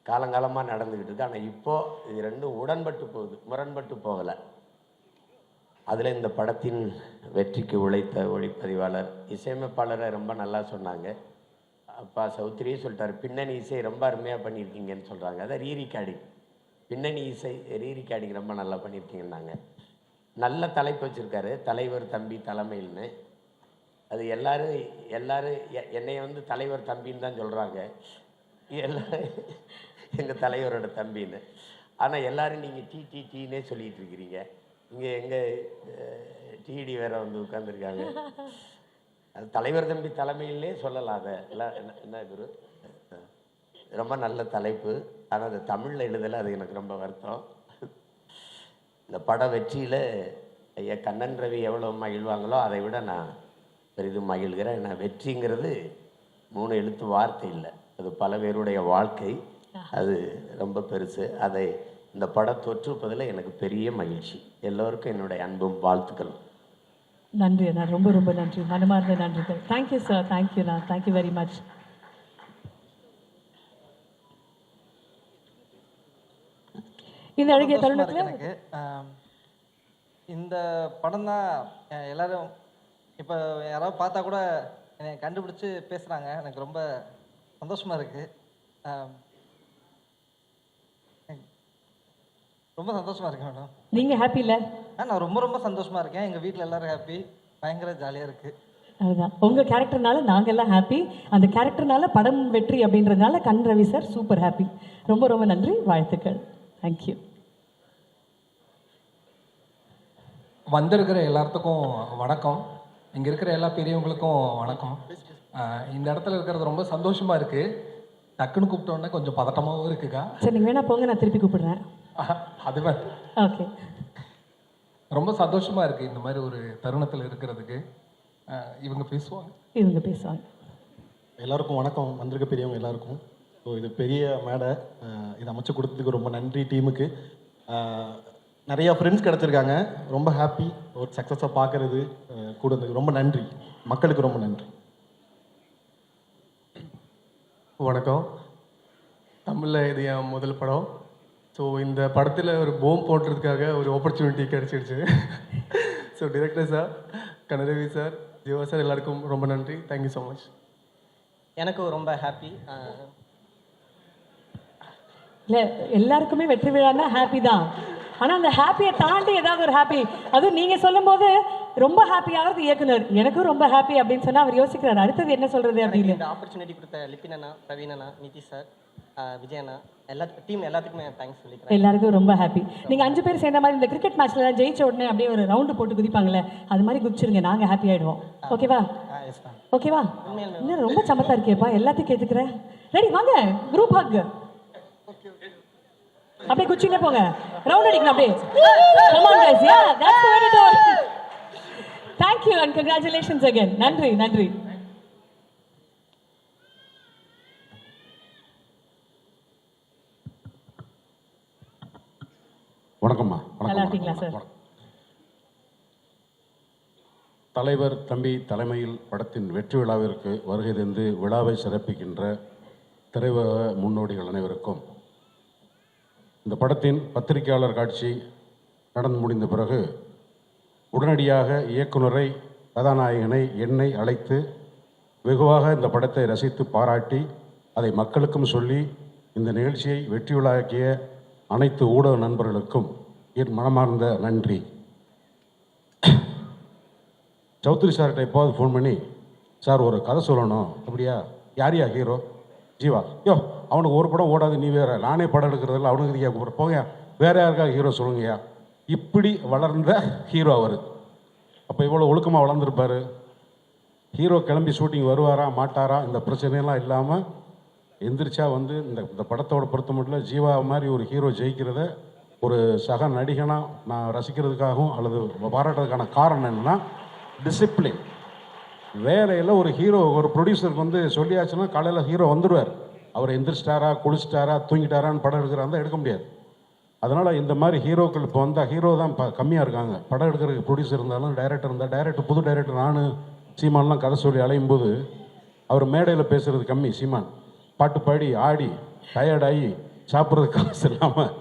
காலங்காலமாக நடந்துக்கிட்டு இருக்கு. ஆனால் இப்போது இது ரெண்டும் உடன்பட்டு போகுது, முரண்பட்டு போகலை. அதில் இந்த படத்தின் வெற்றிக்கு உழைத்த ஒளிப்பதிவாளர் இசையமைப்பாளரை ரொம்ப நல்லா சொன்னாங்க. அப்பா சௌத்ரியே சொல்லிட்டார், பின்னணி இசை ரொம்ப அருமையாக பண்ணியிருக்கீங்கன்னு சொல்கிறாங்க. அதை ரீரிகார்டிங், பின்னணி இசை ரீரிகார்டிங் ரொம்ப நல்லா பண்ணியிருக்கீங்கன்னாங்க. நல்ல தலைப்பு வச்சுருக்காரு, தலைவர் தம்பி தலைமையில்னு. அது எல்லாரும் என்னை வந்து தலைவர் தம்பின்னு தான் சொல்கிறாங்க, எல்லோரும் எங்கள் தலைவரோட தம்பின்னு. ஆனால் எல்லோரும் நீங்கள் டீனே சொல்லிகிட்டு இருக்கிறீங்க. இங்கே எங்கள் டிடி வேற வந்து உட்காந்துருக்காங்க. அது தலைவர் தம்பி தலைமையிலே சொல்லலாம். அதை எல்லாம் என்ன குரு, ரொம்ப நல்ல தலைப்பு. ஆனால் அது தமிழில் எழுதலை, அது எனக்கு ரொம்ப வருத்தம். இந்த பட வெற்றியில் ஐயா கண்ணன் ரவி எவ்வளோ மகிழ்வாங்களோ அதை விட நான் பெரிதும் மகிழ்கிறேன். ஏன்னா வெற்றிங்கிறது 3 எழுத்து வார்த்தை இல்லை, அது பல பேருடைய வாழ்க்கை, அது ரொம்ப பெருசு. அதை இந்த படம் தொற்றுப்பதில் எனக்கு பெரிய மகிழ்ச்சி. எல்லோருக்கும் என்னுடைய அன்பும் வாழ்த்துக்கள். நன்றி அண்ணா, ரொம்ப ரொம்ப நன்றி, மனமார்ந்த நன்றிகள். தேங்க்யூ சார், தேங்க்யூண்ணா, தேங்க்யூ வெரி மச். இந்த அழகிய தருணத்தில் எனக்கு இந்த படம் தான் எல்லாரும் இப்போ யாராவது பார்த்தா கூட என்னை கண்டுபிடிச்சி பேசுகிறாங்க. எனக்கு ரொம்ப சந்தோஷமாக இருக்குது, ரொம்ப சந்தோஷமாக இருக்கேன் மேடம். நீங்கள் ஹாப்பி இல்லை? நான் ரொம்ப ரொம்ப சந்தோஷமாக இருக்கேன். எங்கள் வீட்டில் எல்லோரும் ஹாப்பி, பயங்கர ஜாலியாக இருக்குது. அதுதான் உங்கள் கேரக்டர்னால நாங்கள் எல்லாம் ஹாப்பி, அந்த கேரக்டர்னால படம் வெற்றி அப்படின்றதுனால கண் ரவி சார் சூப்பர் ஹாப்பி. ரொம்ப ரொம்ப நன்றி, வாழ்த்துக்கள், தேங்க்யூ. வந்திருக்கிற எல்லாத்துக்கும் வணக்கம், இங்கே இருக்கிற எல்லா பெரியவங்களுக்கும் வணக்கம். இந்த இடத்துல இருக்கிறது ரொம்ப சந்தோஷமாக இருக்குது. டக்குன்னு கூப்பிட்டோன்னே கொஞ்சம் பதட்டமாகவும் இருக்குக்கா. சரி, நீங்கள் வேணா போங்க, நான் திருப்பி கூப்பிடுறேன். அதுவே ஓகே. ரொம்ப சந்தோஷமாக இருக்குது இந்த மாதிரி ஒரு தருணத்தில் இருக்கிறதுக்கு. இவங்க பேசுவாங்க. எல்லாருக்கும் வணக்கம், வந்திருக்க பெரியவங்க எல்லாருக்கும். ஸோ இது பெரிய மேடை, இதை அமைச்சு கொடுத்ததுக்கு ரொம்ப நன்றி டீமுக்கு. நிறையா ஃப்ரெண்ட்ஸ் கிடச்சிருக்காங்க, ரொம்ப ஹாப்பி. ஒரு சக்ஸஸாக பார்க்குறது கூட ரொம்ப நன்றி, மக்களுக்கு ரொம்ப நன்றி. வணக்கம். தமிழில் இது என் முதல் படம். ஸோ இந்த படத்தில் ஒரு போம் போடுறதுக்காக ஒரு ஆப்பர்ச்சுனிட்டி கிடச்சிருச்சு. So director sir, Kanaravi sir, Jeeva sir, எல்லாருக்கும் ரொம்ப நன்றி. Thank you so much. எனக்கும் ரொம்ப ஹாப்பி. இல்லை, எல்லாருக்குமே வெற்றி விழான்னா ஹாப்பி தான். ஆனால் அந்த ஹாப்பியை தாண்டி ஏதாவது ஒரு ஹாப்பி, அதுவும் நீங்கள் சொல்லும் போது ரொம்ப ஹாப்பியாகிறது இயக்குனர். எனக்கும் ரொம்ப ஹாப்பி அப்படின்னு சொன்னால் அவர் யோசிக்கிறார் அடுத்தது என்ன சொல்கிறது அப்படின்னு. இந்த ஆப்பர்ச்சுனிட்டி கொடுத்த லிப்பின் அண்ணா, பிரவீன் அண்ணா, நிதிஷ் சார், விஜய் அண்ணா, டீம் எல்லாத்துக்குமே தேங்க்ஸ் சொல்லிக்கிறேன். எல்லாருக்கும் ரொம்ப ஹாப்பி. நீங்கள் 5 பேர் சேர்ந்த மாதிரி இந்த கிரிக்கெட் மேட்ச்லாம் ஜெயிச்ச உடனே அப்படியே ஒரு ரவுண்டு போட்டு குதிப்பாங்களே, அது மாதிரி குதிச்சிருங்க, நாங்கள் ஹாப்பி ஆகிடுவோம். ஓகேவா? ஓகேவா? இன்னும் ரொம்ப சமத்தா இருக்கேப்பா, எல்லாத்தையும் கேட்டுக்கிறேன். ரெடி, வாங்க, குரூப் ஹக். அப்படியே குச்சினே போங்க, ரவுண்ட் அடிக்கணும் அப்படியே. Come on guys, yeah, that's the way to do it. Thank you and congratulations again. நன்றி நன்றி. வணக்கம்மா. நல்லா இருக்கீங்களா சார்? தலைவர் தம்பி தலைமையில் படத்தின் வெற்றி விழாவிற்கு வருகை தந்து விழாவை சிறப்பிக்கின்ற திரையுலக முன்னோடிகள் அனைவருக்கும், இந்த படத்தின் பத்திரிகையாளர் காட்சி நடந்து முடிந்த பிறகு உடனடியாக இயக்குனரை, கதாநாயகனை, என்னை அழைத்து வெகுவாக இந்த படத்தை ரசித்து பாராட்டி அதை மக்களுக்கும் சொல்லி இந்த நிகழ்ச்சியை வெற்றி விழாக்கிய அனைத்து ஊடக நண்பர்களுக்கும் என் மனமார்ந்த நன்றி. சௌத்ரி சார்கிட்ட எப்போது ஃபோன் பண்ணி, சார் ஒரு கதை சொல்லணும். அப்படியா? யாரையா ஹீரோ? ஜீவா. யோ, அவனுக்கு ஒரு படம் ஓடாது, நீ வேற, நானே படம் எடுக்கிறதில்ல, அவனுக்கு இதுக்கே கூப்பிட்ற, போங்க வேற யாருக்காக ஹீரோ சொல்லுங்கய்யா. இப்படி வளர்ந்த ஹீரோ அவர். அப்போ இவ்வளோ ஒழுக்கமாக வளர்ந்துருப்பார். ஹீரோ கிளம்பி ஷூட்டிங் வருவாரா மாட்டாரா இந்த பிரச்சனையெல்லாம் இல்லாமல் எந்திரிச்சா வந்து இந்த படத்தோட பொறுத்த மட்டும் ஜீவா மாதிரி ஒரு ஹீரோ ஜெயிக்கிறத ஒரு சக நடிகனாக நான் ரசிக்கிறதுக்காகவும் அல்லது பாராட்டுறதுக்கான காரணம் என்னென்னா டிசிப்ளின். வேலையில் ஒரு ஹீரோ ஒரு ப்ரொடியூசருக்கு வந்து சொல்லியாச்சுன்னா காலையில் ஹீரோ வந்துடுவார். அவர் எந்திரிச்சிட்டாரா குளிச்சிட்டாரா தூங்கிட்டாரான்னு படம் எடுக்கிறாருந்தா எடுக்க முடியாது. அதனால் இந்த மாதிரி ஹீரோக்கள் இப்போ வந்தால் ஹீரோ தான் கம்மியாக இருக்காங்க. படம் எடுக்கிறதுக்கு ப்ரொடியூசர் இருந்தாலும் டைரக்டர் இருந்தால் டைரக்டர் புது டைரக்டர் நான் சீமான்லாம் கதை சொல்லி அலையும் போது அவர் மேடையில் பேசுகிறது கம்மி. சீமான் பாட்டு பாடி ஆடி டயர்டாகி சாப்பிட்றதுக்கு காசு இல்லாமல்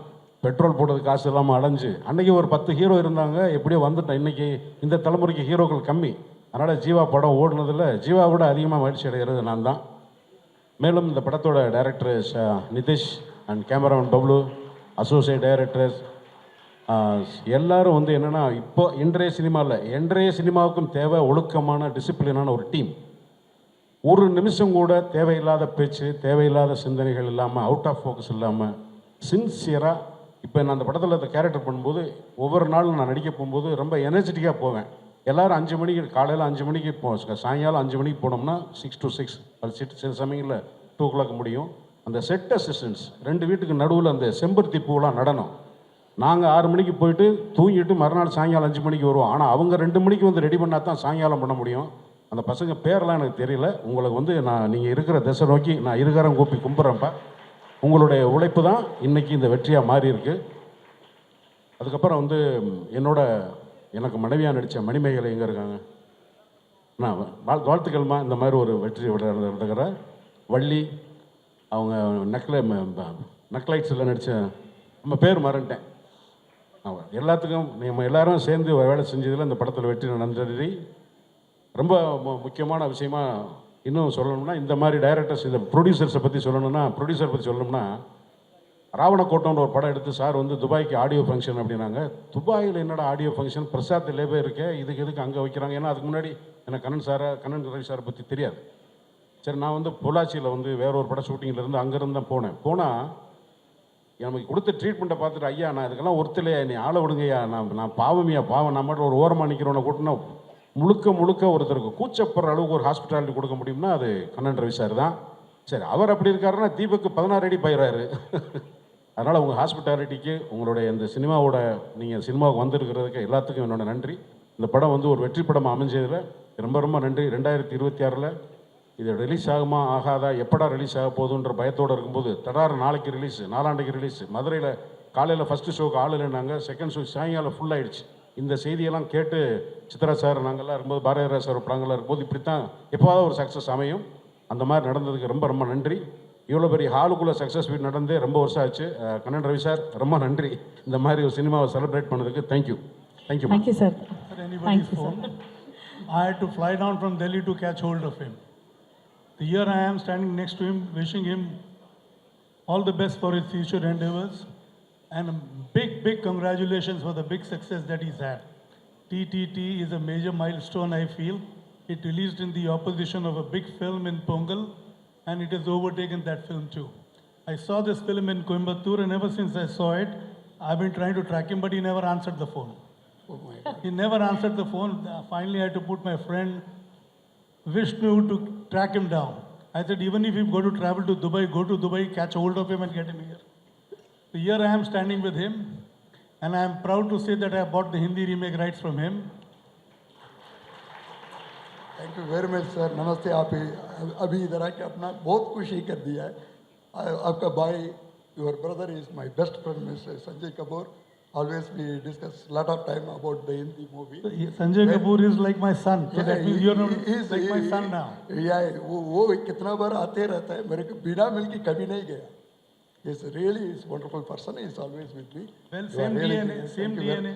பெட்ரோல் போடுறதுக்கு காசு இல்லாமல் அலைஞ்சு அன்றைக்கி ஒரு 10 ஹீரோ இருந்தாங்க. எப்படியோ வந்துட்டேன். இன்றைக்கி இந்த தலைமுறைக்கு ஹீரோக்கள் கம்மி. அதனால் ஜீவா படம் ஓடுனதில் ஜீவா விட அதிகமாக மகிழ்ச்சி அடைகிறது நான் தான். மேலும் இந்த படத்தோட director Nitish and cameraman Bablu, associate directors எல்லாரும் வந்து என்னென்னா இப்போ இன்றைய சினிமாவுக்கும் தேவை ஒழுக்கமான டிசிப்ளினான ஒரு டீம். ஒரு நிமிஷம் கூட தேவையில்லாத பேச்சு தேவையில்லாத சிந்தனைகள் இல்லாமல் அவுட் ஆஃப் ஃபோக்கஸ் இல்லாமல் சின்சியராக. இப்போ நான் அந்த படத்தில் அந்த கேரக்டர் பண்ணும்போது ஒவ்வொரு நாளும் நான் நடிக்க போகும்போது ரொம்ப எனர்ஜெட்டிக்காக போவேன். எல்லோரும் 5 மணிக்கு காலையில் 5 மணிக்கு சாயங்காலம் 5 மணிக்கு போனோம்னா 6 to 6 அது சில சமயங்களில் 2 o'clock முடியும். அந்த செட் அசிஸ்டன்ஸ் 2 வீட்டுக்கு நடுவில் அந்த செம்பருத்தி பூவெலாம் நடனம். நாங்கள் 6 மணிக்கு போயிட்டு தூங்கிட்டு மறுநாள் சாயங்காலம் 5 மணிக்கு வருவோம். ஆனால் அவங்க 2 மணிக்கு வந்து ரெடி பண்ணால் தான் சாயங்காலம் பண்ண முடியும். அந்த பசங்க பேரெல்லாம் எனக்கு தெரியல. உங்களுக்கு வந்து நீங்கள் இருக்கிற திசை நோக்கி நான் இருகாரம் கூப்பி கும்பிட்றேன்ப்பா. உங்களுடைய உழைப்பு தான் இன்றைக்கி இந்த வெற்றியாக மாறி இருக்கு. அதுக்கப்புறம் வந்து எனக்கு மனைவியாக நடித்த மணிமேகலை எங்கே இருக்காங்க? நான் வாழ்த்துக்கள்மா. இந்த மாதிரி ஒரு வெற்றி விடுற வள்ளி அவங்க நக்லைட்ஸில் நடித்த நம்ம பேர் மறந்துட்டேன். எல்லாத்துக்கும் நம்ம எல்லாரும் சேர்ந்து வேலை செஞ்சதில் இந்த படத்தில் வெற்றி நடந்தது. ரொம்ப முக்கியமான விஷயமா இன்னும் சொல்லணும்னா இந்த மாதிரி டைரக்டர்ஸ் இந்த ப்ரொடியூசர்ஸை பற்றி சொல்லணும்னா ராவணக்கோட்டம்னு ஒரு படம் எடுத்து சார் வந்து துபாய்க்கு ஆடியோ ஃபங்க்ஷன் அப்படின்னாங்க. துபாயில் என்னோட ஆடியோ ஃபங்க்ஷன் பிரசாத் லேபே இருக்கேன், இதுக்கு எதுக்கு அங்கே வைக்கிறாங்க? ஏன்னா அதுக்கு முன்னாடி எனக்கு கண்ணன் ரவி சாரை பற்றி தெரியாது. சரி, நான் வந்து பொள்ளாச்சியில் வந்து வேற ஒரு படம் ஷூட்டிங்கில் இருந்து அங்கேருந்து தான் போனால் எனக்கு கொடுத்த ட்ரீட்மெண்ட்டை பார்த்துட்டு ஐயா நான் இதுக்கெல்லாம் ஒருத்தலையா நீ ஆளை விடுங்கய்யா, நான் பாவம் நான் மட்டும் ஒரு ஓரமாக நிற்கிறவனை கூட்டினா முழுக்க ஒருத்தருக்கு கூச்சப்படுற அளவுக்கு ஒரு ஹாஸ்பிட்டாலிட்டி கொடுக்க முடியும்னா அது கண்ணன் ரவி சார் தான். சரி, அவர் அப்படி இருக்காருன்னா தீபக்கு 16 அடி போயிடுறாரு. அதனால் உங்கள் ஹாஸ்பிட்டாலிட்டிக்கு உங்களுடைய இந்த சினிமாவோட நீங்கள் சினிமாவுக்கு வந்திருக்கிறதுக்கு எல்லாத்துக்கும் என்னோட நன்றி. இந்த படம் வந்து ஒரு வெற்றி படமாக அமைஞ்சதில் ரொம்ப நன்றி. 2026 இது ரிலீஸ் ஆகுமா ஆகாதா, எப்படா ரிலீஸ் ஆக போகுதுன்ற பயத்தோடு இருக்கும்போது நாளைக்கு ரிலீஸ், 4 ரிலீஸ். மதுரையில் காலையில் ஃபஸ்ட்டு ஷோக்கு ஆள் இல்லைன்னாங்க, செகண்ட் ஷோ சாயங்காலம் ஃபுல் ஆகிடுச்சு. இந்த செய்தியெல்லாம் கேட்டு சித்ரா சார் நாங்கள்லாம் இருக்கும்போது பாரதிராஜ் சார் படங்கள்லாம் இருக்கும்போது இப்படித்தான் எப்போதாவது ஒரு சக்ஸஸ் அமையும். அந்த மாதிரி நடந்ததுக்கு ரொம்ப நன்றி. இவ்வளோ பெரிய ஹாலுக்குள்ளே சக்ஸஸ் மீட் நடந்தே ரொம்ப வருஷம் ஆச்சு. கண்ணன் ரவி சார் ரொம்ப நன்றி இந்த மாதிரி ஒரு சினிமாவை செலிப்ரேட் பண்ணதுக்கு. Thank you sir. I had to fly down from Delhi to catch hold of him. Here I am standing next to him, wishing him all the best for his future endeavors, and a big congratulations for the big success that he's had. TTT is a major milestone, I feel. It released in the opposition of a big film in Pongal, and it has overtaken that film too. I saw this film in Coimbatore, and ever since I saw it, I've been trying to track him, but he never answered the phone. He never answered the phone. Finally, I had to put my friend Vishnu to track him down. I said, even if you go to travel to Dubai, go to Dubai, catch hold of him and get him here. So here I am standing with him, and I am proud to say that I bought the Hindi remake rights from him. Thank you very much sir. नमस्ते. आप अभी इधर आके अपना बहुत खुशी कर दिया है. आपका भाई, your brother is my best friend mister Sanjay Kapoor. Always we discuss lot of time about the Hindi movie. Sanjay Kapoor is like my son. So that means you're like my son now. Yeah, वो कितना बार आते रहता है, मेरे को बिना मिल के कभी नहीं गया. He's really is wonderful person. He's always with me. Well, same DNA.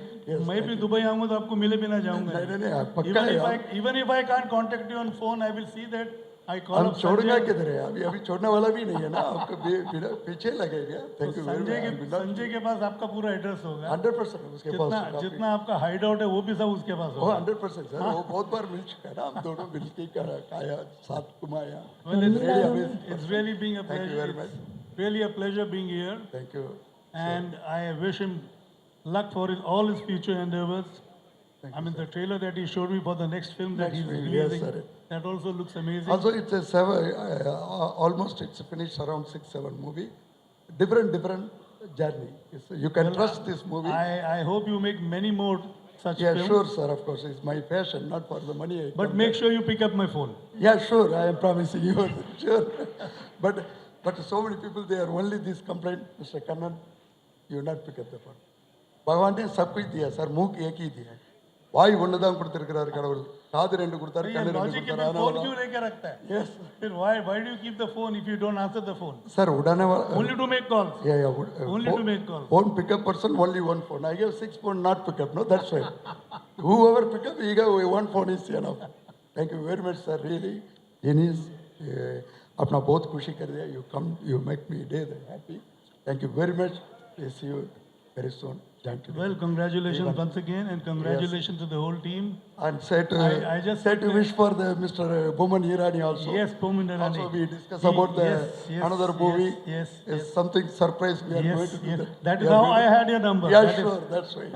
मैं भी दुबई आऊँगा तो आपको मिले बिना जाऊँगा. नहीं, पक्का है. Even if I can't contact you on phone, I will see that I call हम up छोड़ना किधर है? अभी छोड़ने वाला भी नहीं है ना. आपको पीछे लगेगा. Thank you very much. Sanjay के पास आपका पूरा एड्रेस होगा. 100% उसके पास. जितना आपका हाइड आउट है वो भी सब उसके पास होगा. 100% सर. वो बहुत बार मिल चुका है ना. हम दोनों मिल के खाया, साथ घुमाया. Well, it's really being a pleasure. Thank you very much. Really a pleasure being here. Thank you. And I wish him luck for all his future endeavors. I mean, the trailer that he showed me for the next film that he's releasing, Yes, sir. that also looks amazing. Also, it's a almost it's finished around 6-7 movie. Different journey. You can trust this movie. I hope you make many more such Yeah, films. sure, sir. Of course, it's my passion, not for the money. But make sure you pick up my phone. Yeah, sure. I am promising you. Sure. But so many people, they are only this complaint, Mr. Kannan, you not pick up the phone. भगवान ने सब कुछ दिया सर, मुंह एक ही दिया, வாய் ஒன்று தான் கொடுத்துருக்கிறார் கடவுள், காது ரெண்டு கொடுத்தாரு, கண்ணு ரெண்டு लॉजिक में கொடுத்தாரு. फोन क्यों लेके रखता है? Yes. फिर why do you keep the phone if you don't answer the phone? Sir, उड़ाने Only to make calls. Yeah. Only to make calls. Phone pickup person, only one phone. I gave 6 phone not pick up. No, that's right. Whoever pick up, he gave one phone is enough. Thank you very much, sir. Really, genius. अपना बहुत खुशी कर दिया. You come, you make me day happy. Thank you very much. We see you very soon. Thank you. Well, congratulations once again, and congratulations to the whole team. And said to wish for the Mr. Boman Irani also. Yes, Boman Irani. Also, we discuss about the another movie. Yes. Is something surprise we are going to do. That is how I had your number. Yeah, sure. That's right.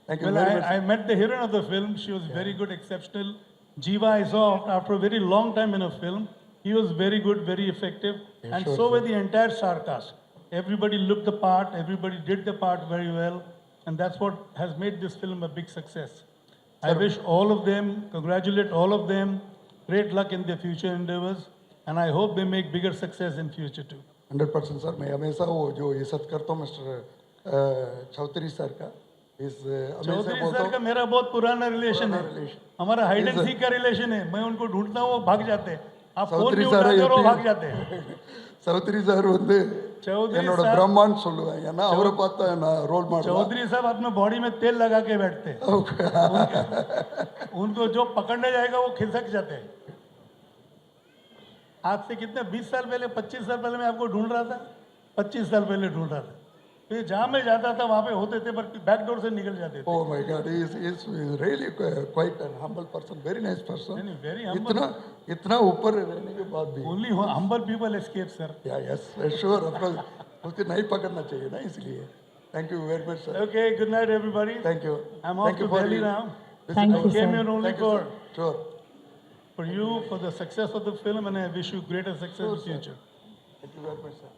Thank you very much. I met the heroine of the film. She was very good, exceptional. Jiva I saw after a very long time in a film. He was very good, very effective. And sure, so sir. were the entire star cast. Everybody looked the part, everybody did the part very well. And that's what has made this film a big success. I wish all of them, congratulate all of them, great luck in their future endeavors. And I hope they make bigger success in future too. 100% sir. मैं हमेशा वो जो इज्जत करता हूँ मिस्टर चौधरी सर का, चौधरी सर का मेरा बहुत पुराना रिलेशन है. हमारा हाइड एंड सीक का रिलेशन है. मैं उनको ढूंढता हूँ, वो भाग जाते हैं. आप फोन नहीं उठाते और वो भाग जाते हैं. चौधरी சார் வந்து என்னோட பிரம்மான்னு சொல்லுவேன். ஏன்னா அவரை பார்த்தா நான் ரோல் மாடல். चौधरी साहब अपने बॉडी में तेल लगा के बैठते हैं. उनको जो पकड़ने जाएगा वो खिसक जाते हैं. आज से कितने 20 साल पहले, 25 साल पहले मैं आपको ढूंढ रहा था. 25 साल पहले ढूंढ रहा था. फिर जहाँ मैं जाता था वहाँ पे होते थे, पर बैक डोर से निकल जाते थे. Oh my God, he is really quite an humble person, very nice person. Very humble. इतना ऊपर रहने के बाद भी. Only humble people escape, sir. Yeah, yes, sure, of course. उसको नहीं पकड़ना चाहिए ना, इसलिए. Thank you very much, sir. Okay, good night, everybody. Thank you. I'm off to Delhi now. Thank you, Came sir. here only Sure. for you, for the success of the film, and I wish you greater success in future. Thank you very much, sir.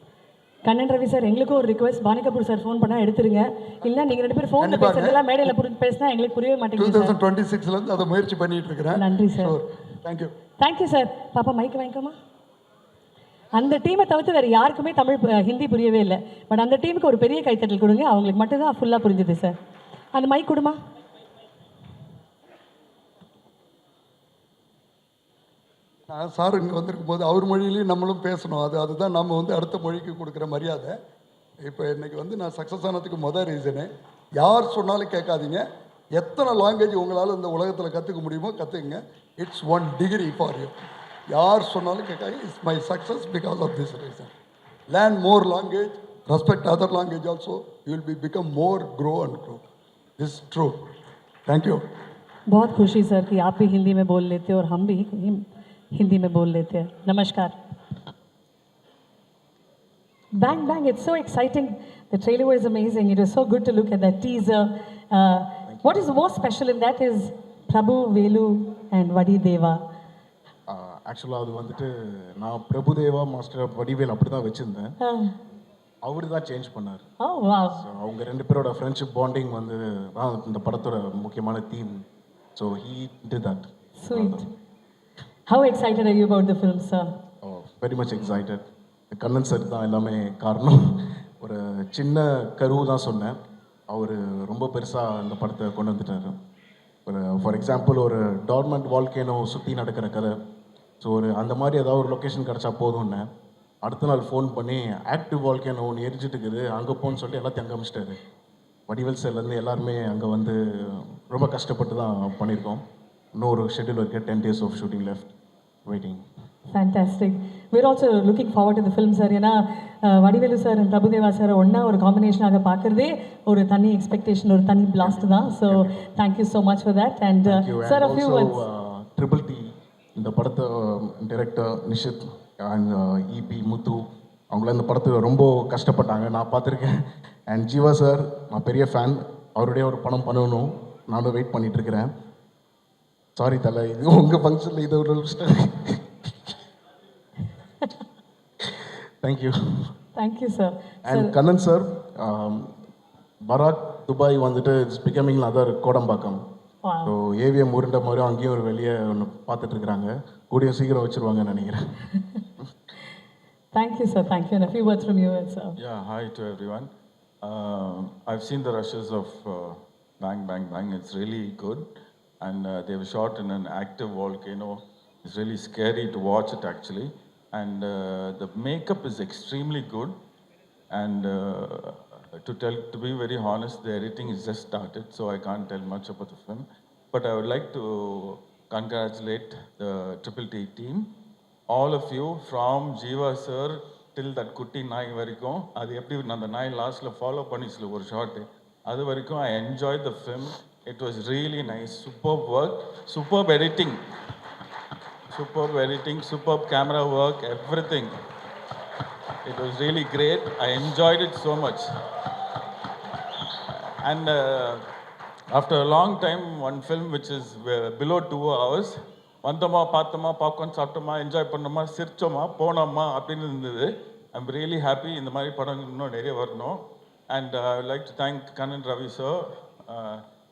Kannan Ravi sir, எங்களுக்கும் ஒரு ரிக்வெஸ்ட். பானி கபூர் சார் ஃபோன் பண்ணா எடுத்துருங்க. இல்ல நீங்க ரெண்டு பேரும் ஃபோன்ல பேசுறதெல்லாம் மேடையில பேசினா எங்களுக்கு புரியவே மாட்டேங்குது. 2026ல இருந்து அதை முயற்சி பண்ணிட்டு இருக்கேன். நன்றி sir. Thank you. Thank you sir. பாப்பா மைக் வாங்கிக்கோமா. அந்த டீமை தவிர்த்து வேற யாருக்குமே ஹிந்தி புரியவே இல்லை. பட் அந்த டீமுக்கு ஒரு பெரிய கைத்தட்டல் கொடுங்க. அவங்களுக்கு மட்டும் தான் ஃபுல்லா புரிஞ்சுது சார். அந்த மைக் கொடுமா. சார் இங்கே வந்திருக்கும் போது அவர் மொழியிலையும் நம்மளும் பேசணும். அதுதான் நம்ம வந்து அடுத்த மொழிக்கு கொடுக்குற மரியாதை. இப்போ இன்னைக்கு வந்து நான் சக்ஸஸ் ஆனதுக்கு ரீசனு, யார் சொன்னாலும் கேட்காதீங்க. எத்தனை லாங்குவேஜ் உங்களால் இந்த உலகத்தில் கற்றுக்க முடியுமோ கற்றுக்குங்க. It's 1 degree for you. யார் சொன்னாலும் கேட்காதீங்க. It's my success because of this reason. Learn more language, respect other language also. You will be become more grow and grow. This true. Thank you. बहुत खुशी सर कि आप भी हिंदी में बोल लेते और हम भी हिंदी में बोल लेते हैं. नमस्कार. Bang bang, it's so exciting. The trailer was amazing. It was so good to look at that teaser. What is most special in that is Prabhu, Velu and Vadi Deva. ஆக்சுவலாக அது வந்துட்டு நான் பிரபுதேவா மாஸ்டர் வடிவேல் அப்படி தான் வச்சுருந்தேன். அவர் தான் சேஞ்ச் பண்ணார். அவங்க ரெண்டு பேரோட ஃப்ரெண்ட்ஷிப் பாண்டிங் வந்து தான் இந்த படத்தோட முக்கியமான theme. So he did that. Sweet. How excited are you about the film, sir? Very much excited. Kannan sir தான் எல்லாமே காரணம். ஒரு சின்ன கருவு தான் சொன்னேன், அவர் ரொம்ப பெருசாக இந்த படத்தை கொண்டு வந்துட்டார். ஒரு ஃபார் எக்ஸாம்பிள் ஒரு டார்மெண்ட் வால்கேனோ சுற்றி நடக்கிற கதை. ஸோ ஒரு அந்த மாதிரி ஏதாவது ஒரு லொக்கேஷன் கிடச்சா போதும்னு அடுத்த நாள் ஃபோன் பண்ணி ஆக்டிவ் வால்கேனோ ஒன்று எரிஞ்சிட்டு இருக்குது அங்கே போன்னு சொல்லிட்டு எல்லாத்தையும் அங்கே அமைச்சிட்டாரு. வடிவேல் சார்லேருந்து எல்லாருமே அங்கே வந்து ரொம்ப கஷ்டப்பட்டு தான் பண்ணியிருக்கோம். இன்னொரு ஷெட்யூல் இருக்குது, 10 days of shooting left, waiting. Fantastic. We're also looking forward to the film, sir. ஏன்னா Vadivelu sir and Prabhudeva sir ஒன்றா ஒரு காம்பினேஷனாக பார்க்குறதே ஒரு தனி எக்ஸ்பெக்டேஷன், ஒரு தனி பிளாஸ்ட் தான். So thank you so much for that. And sir a few words. Triple T இந்த படத்தை director Nishith and EP Muthu அவங்களாம் இந்த படத்துக்கு ரொம்ப கஷ்டப்பட்டாங்க, நான் பார்த்துருக்கேன். அண்ட் ஜீவா சார் நான் பெரிய ஃபேன், அவருடைய ஒரு படம் பண்ணணும். நானும் வெயிட் பண்ணிட்டு இருக்கிறேன். சாரி தலை, இது உங்கள் ஃபங்க்ஷனில் இது ஒரு thank you. Thank you sir. And Kannan sir, பராக் துபாய் வந்துட்டு it's becoming other Kodambakkam. So AVM உருண்ட மாதிரி அங்கேயும் ஒரு வெளியே ஒன்று பார்த்துட்டு இருக்கிறாங்க. கூடிய சீக்கிரம் வச்சுருவாங்கன்னு நினைக்கிறேன். Thank you, sir. Thank you. And a few words from you, sir. Yeah, hi to everyone. I've seen the rushes of Bang Bang Bang. It's really good. And they were shot in an active volcano. It's really scary to watch it actually. And the makeup is extremely good. And to be very honest, the editing is just started, so I can't tell much about the film. But I would like to congratulate the Triple T team. All of you, from Jeeva sir till that kutti naai varaikum, adu eppadi அந்த நாய் லாஸ்ட்ல ஃபாலோ பண்ணிச்சுல ஒரு ஷாட், அது வரைக்கும் I enjoyed the film. It was really nice. Superb work, superb editing, superb camera work, everything. It was really great. I enjoyed it so much. And after a long time, one film which is below 2 hours, வந்தோமா பார்த்தோமா பாப்கார்ன் சாப்பிட்டோமா என்ஜாய் பண்ணோமா சிரிச்சோமா போனோமா அப்படின்னு இருந்தது. I'm really happy. இந்த மாதிரி படம் இன்னும் நிறைய வரணும். And I would like to thank Kannan Ravi sir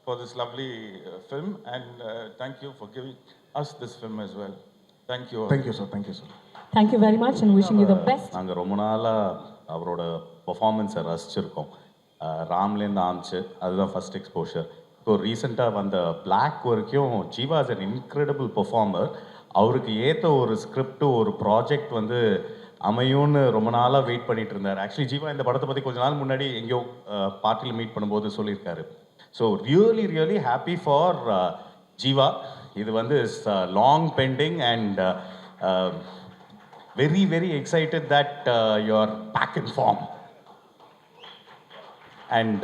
for this lovely film and thank you for giving us this film as well. Thank you. Thank you sir. Thank you sir. Thank you very much and wishing you the best. நாங்கள் ரொம்ப நாளாக அவரோட பர்ஃபார்மன்ஸை ரசிச்சிருக்கோம். ராம்லேருந்து ஆரம்பிச்சு அதுதான் ஃபஸ்ட் எக்ஸ்போஷர். இப்போ ரீசெண்டாக வந்த பிளாக் வரைக்கும் Jeeva is an incredible performer. அவருக்கு ஏற்ற ஒரு ஸ்கிரிப்டு ஒரு ப்ராஜெக்ட் வந்து அமையும்னு ரொம்ப நாளாக வெயிட் பண்ணிட்டு இருந்தார். ஆக்சுவலி ஜீவா இந்த படத்தை பற்றி கொஞ்ச நாள் முன்னாடி எங்கேயோ பார்ட்டியில் மீட் பண்ணும்போது சொல்லியிருக்காரு. So really happy for Jeeva. இது வந்து is long bending and very excited that you're back in form. And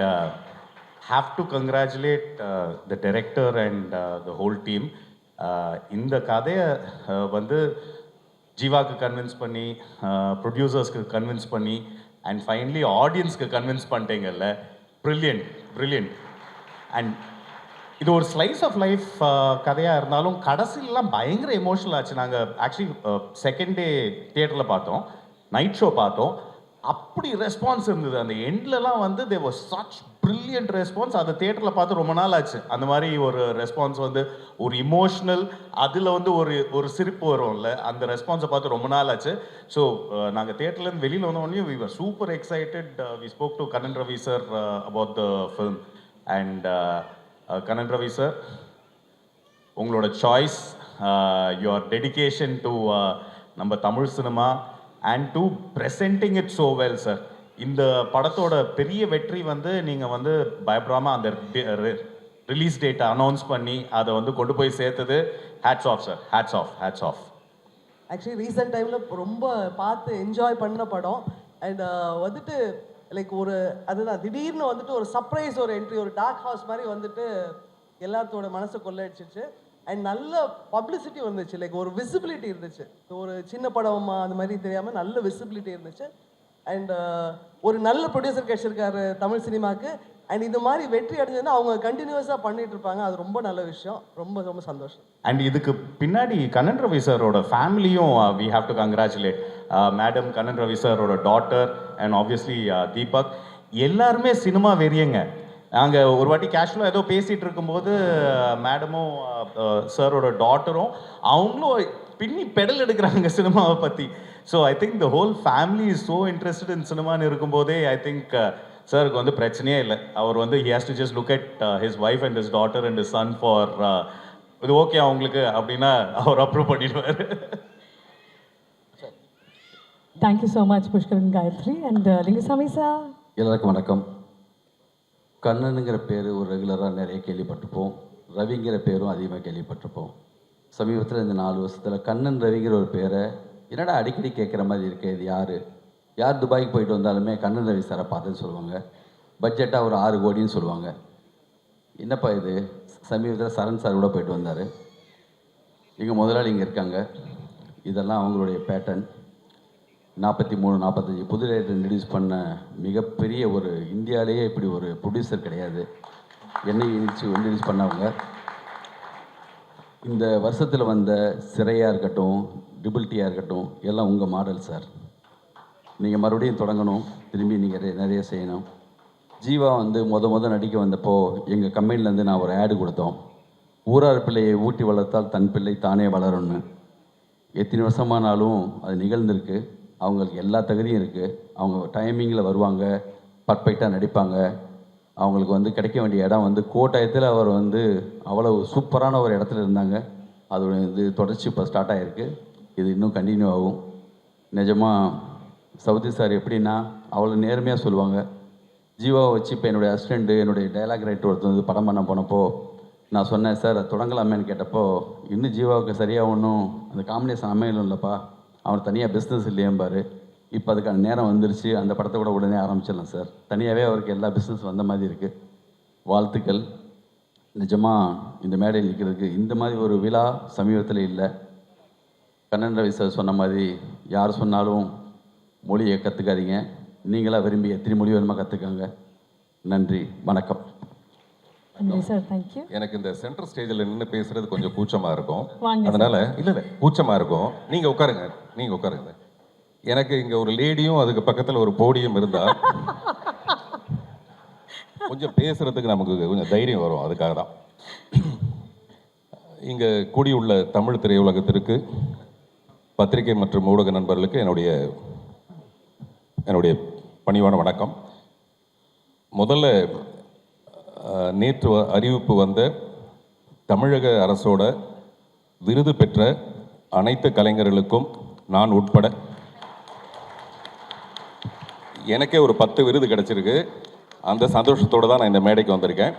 have to congratulate the director and the whole team. இந்த கதையை வந்து ஜீவாக்கு கன்வின்ஸ் பண்ணி ப்ரொடியூசர்ஸ்க்கு கன்வின்ஸ் பண்ணி அண்ட் ஃபைனலி ஆடியன்ஸ்க்கு கன்வின்ஸ் பண்ணிட்டீங்கல்ல. ப்ரில்லியன்ட். அண்ட் இது ஒரு ஸ்லைஸ் ஆஃப் லைஃப் கதையாக இருந்தாலும் கடைசிலலாம் பயங்கர எமோஷனல் ஆச்சு. நாங்கள் ஆக்சுவலி செகண்ட் டே தியேட்டரில் பார்த்தோம், நைட் ஷோ பார்த்தோம். அப்படி ரெஸ்பான்ஸ் இருந்தது. அந்த எண்ட்லலாம் வந்து there was such brilliant response. அதை தியேட்டரில் பார்த்து ரொம்ப நாள் ஆச்சு. அந்த மாதிரி ஒரு ரெஸ்பான்ஸ் வந்து ஒரு இமோஷ்னல், அதில் வந்து ஒரு சிரிப்பு வரும்ல, அந்த ரெஸ்பான்ஸை பார்த்து ரொம்ப நாள் ஆச்சு. ஸோ நாங்கள் தியேட்டர்லேருந்து வெளியில் வந்தோடனே we were super excited. We spoke to Kannan Ravi sir about the film. And Kannan Ravi sir, உங்களோட சாய்ஸ், யுவர் டெடிகேஷன் டு நம்ம Tamil cinema and to presenting it so well sir. இந்த படத்தோட பெரிய வெற்றி வந்து நீங்கள் வந்து பயப்படாமல் அந்த ரிலீஸ் டேட்டை அனௌன்ஸ் பண்ணி அதை வந்து கொண்டு போய் சேர்த்தது. Hats off sir, hats off. Actually recent டைமில் ரொம்ப பார்த்து என்ஜாய் பண்ண படம். அண்ட் வந்துட்டு லைக் அதுதான் திடீர்னு வந்துட்டு ஒரு சர்ப்ரைஸ், ஒரு என்ட்ரி, ஒரு டார்க் ஹவுஸ் மாதிரி வந்துட்டு எல்லாத்தோட மனசை கொள்ளையடிச்சிச்சு. அண்ட் நல்ல பப்ளிசிட்டி வந்துச்சு, லைக் ஒரு விசிபிலிட்டி இருந்துச்சு. ஒரு சின்ன படமா அந்த மாதிரி தெரியாமல் நல்ல விசிபிலிட்டி இருந்துச்சு. அண்ட் ஒரு நல்ல ப்ரொடியூசர் கிடைச்சிருக்காரு தமிழ் சினிமாவுக்கு. அண்ட் இது மாதிரி வெற்றி அடைஞ்சதுன்னா அவங்க கண்டினியூஸாக பண்ணிட்டு இருப்பாங்க. அது ரொம்ப நல்ல விஷயம். ரொம்ப சந்தோஷம். அண்ட் இதுக்கு பின்னாடி கண்ணன் ரவி சாரோட ஃபேமிலியும் we have to congratulate. Madam Kannan Ravi சாரோட டாட்டர் அண்ட் ஆப்வியஸ்லி தீபக் எல்லாருமே சினிமா வெறியங்க. நாங்கள் ஒரு வாட்டி கேஷுவலாக ஏதோ பேசிகிட்டு இருக்கும்போது மேடமும் சாரோட டாட்டரும் அவங்களும் பின்னி பெடல் எடுக்கிறாங்க சினிமாவை பற்றி. So I think the whole family is so interested in சினிமான்னு இருக்கும்போதே ஐ திங்க் சாருக்கு வந்து பிரச்சனையே இல்லை. அவர் வந்து he has to just look at his wife and his daughter and his son for இது ஓகே அவங்களுக்கு அப்படின்னா அவர் அப்ரூவ் பண்ணிடுவார். Thank you so much Pushkaran Gayathri and Lingusamy sir. எல்லாருக்கும் வணக்கம். கண்ணனுங்கிற பேர் ஒரு ரெகுலராக நிறைய கேள்விப்பட்டிருப்போம். ரவிங்கிற பேரும் அதிகமாக கேள்விப்பட்டிருப்போம். சமீபத்தில் இந்த 4 வருஷத்தில் கண்ணன் ரவிங்கிற ஒரு பேரை என்னடா அடிக்கடி கேட்குற மாதிரி இருக்கு. இது யார் துபாய்க்கு போயிட்டு வந்தாலுமே கண்ணன் ரவி சாரை பார்த்துன்னு சொல்லுவாங்க. பட்ஜெட்டாக ஒரு 6 கோடின்னு சொல்லுவாங்க. என்னப்பா இது? சமீபத்தில் சரண் சார் கூட போயிட்டு வந்தார். எங்கள் முதலாளி இங்கே இருக்காங்க. இதெல்லாம் அவங்களுடைய பேட்டர்ன். 43, 45 புது டைரக்டர் இன்ட்ரடியூஸ் பண்ண மிகப்பெரிய ஒரு இந்தியாவிலேயே இப்படி ஒரு ப்ரொடியூசர் கிடையாது. என்னை இன்ட்ரடியூஸ் பண்ணவங்க. இந்த வருஷத்தில் வந்த சிறையாக இருக்கட்டும், டிபிலிட்டியாக இருக்கட்டும், எல்லாம் உங்கள் மாடல் சார். நீங்கள் மறுபடியும் தொடங்கணும், திரும்பி நீங்கள் நிறைய செய்யணும். ஜீவா வந்து முத நடிக்க வந்தப்போ எங்கள் கம்பெனிலேருந்து நான் ஒரு ஆடு கொடுத்தோம். ஊரார் பிள்ளையை ஊட்டி வளர்த்தால் தன் பிள்ளை தானே வளரும்னு. எத்தனை வருஷமானாலும் அது நிகழ்ந்திருக்கு. அவங்களுக்கு எல்லா தகுதியும் இருக்குது. அவங்க டைமிங்கில் வருவாங்க, பர்ஃபெக்டாக நடிப்பாங்க. அவங்களுக்கு வந்து கிடைக்க வேண்டிய இடம் வந்து கோட்டாயத்தில் அவர் வந்து அவ்வளோ சூப்பரான ஒரு இடத்துல இருந்தாங்க. அதோட இது தொடர்ச்சி இப்போ ஸ்டார்ட் ஆகிருக்கு. இது இன்னும் கண்டினியூ ஆகும். நிஜமாக சவுதி சார் எப்படின்னா அவ்வளோ நேர்மையாக சொல்லுவாங்க. ஜீவாவை வச்சு இப்போ என்னுடைய அசிஸ்டண்ட்டு, என்னுடைய டைலாக் ரைட்டர் ஒருத்தர் வந்து படம் பண்ண போனப்போ நான் சொன்னேன், சார் அது தொடங்கலாமேன்னு கேட்டப்போ, இன்னும் ஜீவாவுக்கு சரியாக ஒன்றும் அந்த காம்பினேஷன் அமையலும் இல்லைப்பா, அவன் தனியாக பிஸ்னஸ் இல்லையேம்பார். இப்போ அதுக்கான நேரம் வந்துருச்சு. அந்த படத்தை கூட உடனே ஆரம்பிச்சிடலாம் சார். தனியாகவே அவருக்கு எல்லா பிஸ்னஸ் வந்த மாதிரி இருக்குது. வாழ்த்துக்கள். நிஜமாக இந்த மேடையில் நிற்கிறதுக்கு இந்த மாதிரி ஒரு விழா சமீபத்தில் இல்லை. கண்ணன் ரவி சார் சொன்ன மாதிரி யார் சொன்னாலும் மொழியை கற்றுக்காதீங்க. நீங்களாக விரும்பி எத்தனை மொழி வேணுமா கற்றுக்காங்க. நன்றி, வணக்கம். Sir, thank you. எனக்கு இந்த சென்ட்ரல் ஸ்டேஜில் நின்று பேசுறது கொஞ்சம் கூச்சமாக இருக்கும். வாங்க அதனால இல்லை கூச்சமாக இருக்கும். நீங்கள் உட்காருங்க. எனக்கு இங்கே ஒரு லேடியும் அதுக்கு பக்கத்தில் ஒரு போடியும் இருந்தால் கொஞ்சம் பேசுறதுக்கு நமக்கு கொஞ்சம் தைரியம் வரும். அதுக்காக தான் இங்கே கூடியுள்ள தமிழ் திரையுலகத்திற்கு, பத்திரிகை மற்றும் ஊடக நண்பர்களுக்கு என்னுடைய பணிவான வணக்கம். முதல்ல நேற்று அறிவிப்பு வந்த தமிழக அரசோட விருது பெற்ற அனைத்து கலைஞர்களுக்கும் நான் உட்பட எனக்கே ஒரு 10 விருது கிடச்சிருக்கு. அந்த சந்தோஷத்தோடு தான் நான் இந்த மேடைக்கு வந்திருக்கேன்.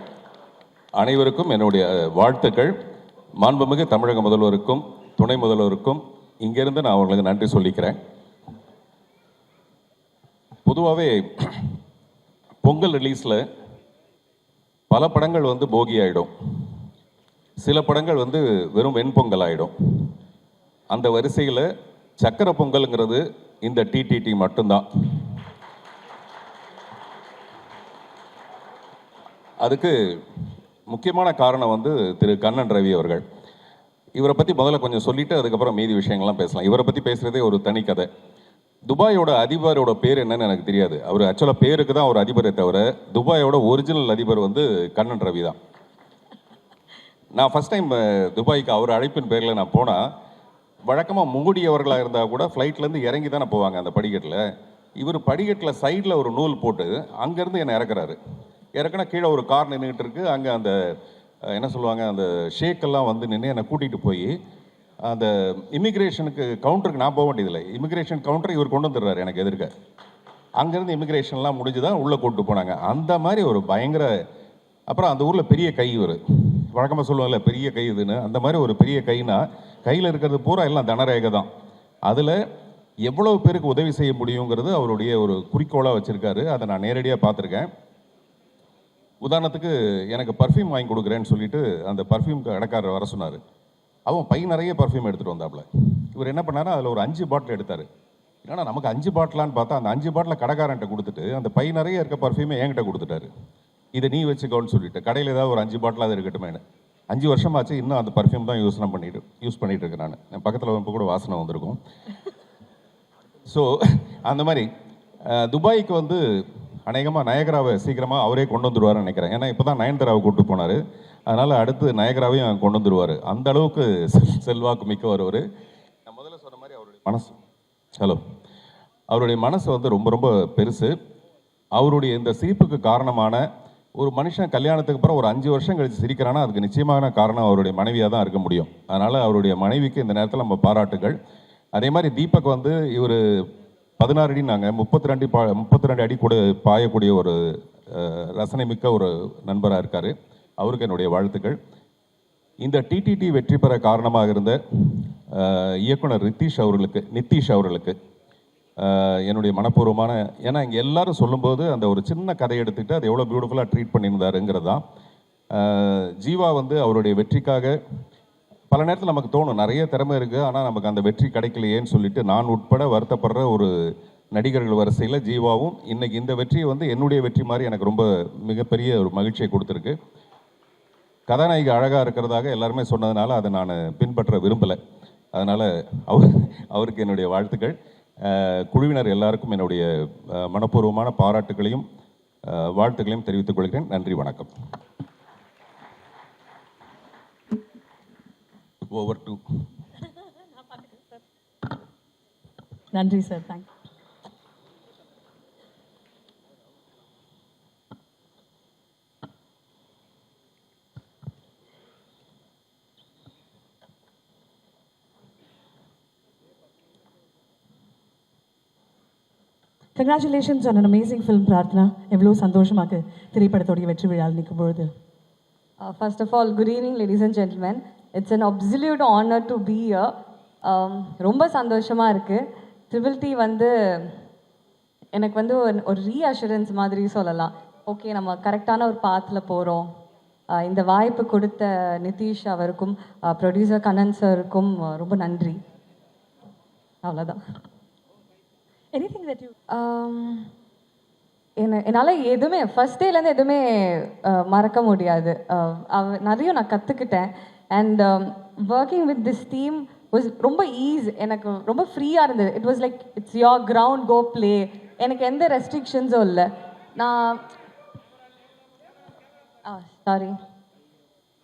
அனைவருக்கும் என்னுடைய வாழ்த்துக்கள். மாண்புமிகு தமிழக முதல்வருக்கும் துணை முதல்வருக்கும் இங்கேருந்து நான் அவங்களுக்கு நன்றி சொல்லிக்கிறேன். பொதுவாகவே பொங்கல் ரிலீஸில் பல படங்கள் வந்து போகி ஆகிடும், சில படங்கள் வந்து வெறும் வெண்பொங்கல் ஆகிடும். அந்த வரிசையில் சக்கரை பொங்கலுங்கிறது இந்த டிடிடி மட்டும்தான். அதுக்கு முக்கியமான காரணம் வந்து திரு கண்ணன் ரவி அவர்கள். இவரை பற்றி முதல்ல கொஞ்சம் சொல்லிவிட்டு அதுக்கப்புறம் மீதி விஷயங்கள்லாம் பேசலாம். இவரை பற்றி பேசுகிறதே ஒரு தனி கதை. துபாயோட அதிபரோட பேர் என்னன்னு எனக்கு தெரியாது. அவர் ஆக்சுவலாக பேருக்கு தான் ஒரு அதிபரை தவிர துபாயோட ஒரிஜினல் அதிபர் வந்து கண்ணன் ரவி தான். நான் ஃபஸ்ட் டைம் துபாய்க்கு அவர் அழைப்பின் பேரில் நான் போனால், வழக்கமாக மூடியவர்களாக இருந்தால் கூட ஃப்ளைட்லேருந்து இறங்கி தானே போவாங்க அந்த படிக்கட்டில். இவர் படிக்கட்டில் சைடில் ஒரு நூல் போட்டு அங்கேருந்து என்னை இறக்குறாரு. இறக்குனா கீழே ஒரு கார் நின்றுக்கிட்டு இருக்கு. அங்கே அந்த என்ன சொல்லுவாங்க, அந்த ஷேக்கெல்லாம் வந்து நின்று என்னை கூட்டிகிட்டு போய் அந்த இமிக்ரேஷனுக்கு கவுண்டருக்கு நான் போக வேண்டியதில்லை, இமிக்ரேஷன் கவுண்டர் இவர் கொண்டு வந்துடுறாரு எனக்கு எதிர்க்க. அங்கேருந்து இமிக்ரேஷன்லாம் முடிஞ்சு தான் உள்ளே கூப்பிட்டு போனாங்க. அந்த மாதிரி ஒரு பயங்கர, அப்புறம் அந்த ஊரில் பெரிய கை இவர், வழக்கமாக சொல்லுவாங்கல்ல பெரிய கை இதுன்னு, அந்த மாதிரி ஒரு பெரிய கைனா கையில் இருக்கிறது பூரா எல்லாம் தனரேகை தான். அதில் எவ்வளோ பேருக்கு உதவி செய்ய முடியுங்கிறது அவருடைய ஒரு குறிக்கோளாக வச்சுருக்காரு. அதை நான் நேரடியாக பார்த்துருக்கேன். உதாரணத்துக்கு எனக்கு பர்ஃப்யூம் வாங்கி கொடுக்குறேன்னு சொல்லிட்டு அந்த பர்ஃப்யூம் கடைக்காரர் வர சொன்னார். அவன் பை நிறைய பர்ஃப்யூம் எடுத்துகிட்டு வந்தாப்புல. இவர் என்ன பண்ணாரு, அதில் ஒரு 5 பாட்டில் எடுத்தார். ஏன்னா நமக்கு 5 பாட்டிலான்னு பார்த்தா அந்த 5 பாட்டில் கடைக்காரன்ட்ட கொடுத்துட்டு அந்த பை நிறைய இருக்க பர்ஃப்யூமை என்கிட்ட கொடுத்துட்டாரு. இதை நீ வச்சுக்கோன்னு சொல்லிட்டு, கடையில் ஏதாவது ஒரு 5 பாட்டிலாக இருக்கட்டுமேனு. 5 வருஷமாச்சு இன்னும் அந்த பர்ஃப்யூம் தான் யூஸ் பண்ணிட்டு இருக்கேன் நான். என் பக்கத்தில் இப்போ கூட வாசனை வந்திருக்கும். ஸோ அந்த மாதிரி துபாய்க்கு வந்து அநேகமாக நயகராவை சீக்கிரமாக அவரே கொண்டு வந்துடுவார்னு நினைக்கிறேன். ஏன்னா இப்போ தான் நயன்தாராவை கூப்பிட்டு போனார். அதனால் அடுத்து நயகராவையும் கொண்டு வந்துடுவார். அந்த அளவுக்கு செல்வாக்கு மிக்கவர் அவர். நான் முதல்ல சொன்ன மாதிரி அவருடைய மனசு, அவருடைய மனசு வந்து ரொம்ப ரொம்ப பெருசு. அவருடைய இந்த சிரிப்புக்கு காரணமான ஒரு மனுஷன் கல்யாணத்துக்கு அப்புறம் ஒரு 5 வருஷம் கழித்து சிரிக்கிறான்னா அதுக்கு நிச்சயமான காரணம் அவருடைய மனைவியாக தான் இருக்க முடியும். அதனால் அவருடைய மனைவிக்கு இந்த நேரத்தில் நம்ம பாராட்டுகள். அதே மாதிரி தீபக் வந்து இவர் 16 அடி, நாங்கள் 32 அடி கூட பாயக்கூடிய ஒரு ரசனை மிக்க ஒரு நண்பராக இருக்கார். அவருக்கு என்னுடைய வாழ்த்துக்கள். இந்த டிடிடி வெற்றி பெற காரணமாக இருந்த இயக்குனர் நித்தீஷ் அவர்களுக்கு என்னுடைய மனப்பூர்வமான, ஏன்னா இங்கே எல்லாரும் சொல்லும்போது அந்த ஒரு சின்ன கதையை எடுத்துக்கிட்டு அது எவ்வளோ பியூட்டிஃபுல்லாக ட்ரீட் பண்ணியிருந்தாருங்கிறது தான். ஜீவா வந்து அவருடைய வெற்றிக்காக பல நேரத்தில் நமக்கு தோணும் நிறைய திறமை இருக்குது, ஆனால் நமக்கு அந்த வெற்றி கிடைக்கலையேன்னு சொல்லிட்டு நான் உட்பட வருத்தப்படுற ஒரு நடிகர்கள் வரிசையில் ஜீவாவும் இன்னைக்கு இந்த வெற்றியை வந்து என்னுடைய வெற்றி மாதிரி எனக்கு ரொம்ப மிகப்பெரிய ஒரு மகிழ்ச்சியை கொடுத்துருக்கு. கதாநாயகி அழகாக இருக்கிறதாக எல்லாருமே சொன்னதுனால அதை நான் பின்பற்ற விரும்பலை. அதனால் அவருக்கு என்னுடைய வாழ்த்துக்கள். குழுவினர் எல்லாருக்கும் என்னுடைய மனப்பூர்வமான பாராட்டுகளையும் வாழ்த்துக்களையும் தெரிவித்துக் கொள்கிறேன். நன்றி, வணக்கம். Over to. நன்றி சார், thank you. Congratulations on an amazing film Prarthana. எவ்வளோ சந்தோஷமாக திரைப்படத்தோடைய வெற்றி விழாவில் நிற்கும் பொழுது. First of all, good evening ladies and gentlemen. It's an absolute honor to be here. ரொம்ப சந்தோஷமாக இருக்குது. ட்ரிபிள் டி வந்து எனக்கு வந்து ஒரு ரீஅஷூரன்ஸ் மாதிரி சொல்லலாம். ஓகே, நம்ம கரெக்டான ஒரு பாத்தில் போகிறோம். இந்த வாய்ப்பு கொடுத்த நிதிஷ் அவருக்கும் ப்ரொடியூசர் கண்ணன் சாருக்கும் ரொம்ப நன்றி. அவ்வளோதான். எனிதிங் தட் யூ என்னால் எதுவுமே ஃபர்ஸ்ட் டேலேருந்து எதுவுமே மறக்க முடியாது. நிறைய நான் கற்றுக்கிட்டேன். And working with this team was ரொம்ப எனக்கு ரொம்ப ஃப்ரீயாக இருந்தது. It was like it's your ground, go play. எனக்கு எந்த ரெஸ்ட்ரிக்ஷன்ஸும் இல்லை. நான் sorry.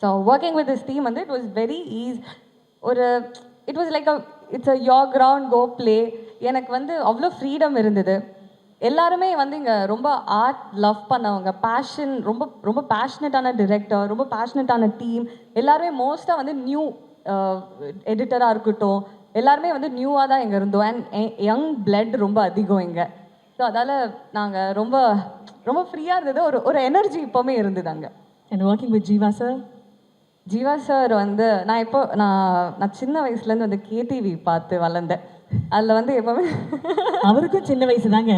So working with this team வந்து it was very it was like it's uh your ground, go play. எனக்கு வந்து அவ்வளோ ஃப்ரீடம் இருந்தது. எல்லாருமே வந்து இங்கே ரொம்ப ஆர்ட் லவ் பண்ணவங்க, பேஷன், ரொம்ப ரொம்ப பேஷனட்டான டிரெக்டர், ரொம்ப பேஷனட்டான டீம். எல்லாருமே மோஸ்ட்டாக வந்து நியூ எடிட்டராக இருக்கட்டும், எல்லாருமே வந்து நியூவாக தான் இங்கே இருந்தோம். அண்ட் யங் பிளட் ரொம்ப அதிகம் இங்கே. ஸோ அதால் நாங்கள் ரொம்ப ரொம்ப ஃப்ரீயாக இருந்தது. ஒரு எனர்ஜி இப்போவுமே இருந்தது அங்கே. And working with Jeeva sir. Jeeva sir வந்து நான் சின்ன வயசுலேருந்து வந்து கேடிவி பார்த்து வளர்ந்தேன். அதில் வந்து எப்போவுமே அவருக்கும் சின்ன வயசு தாங்க.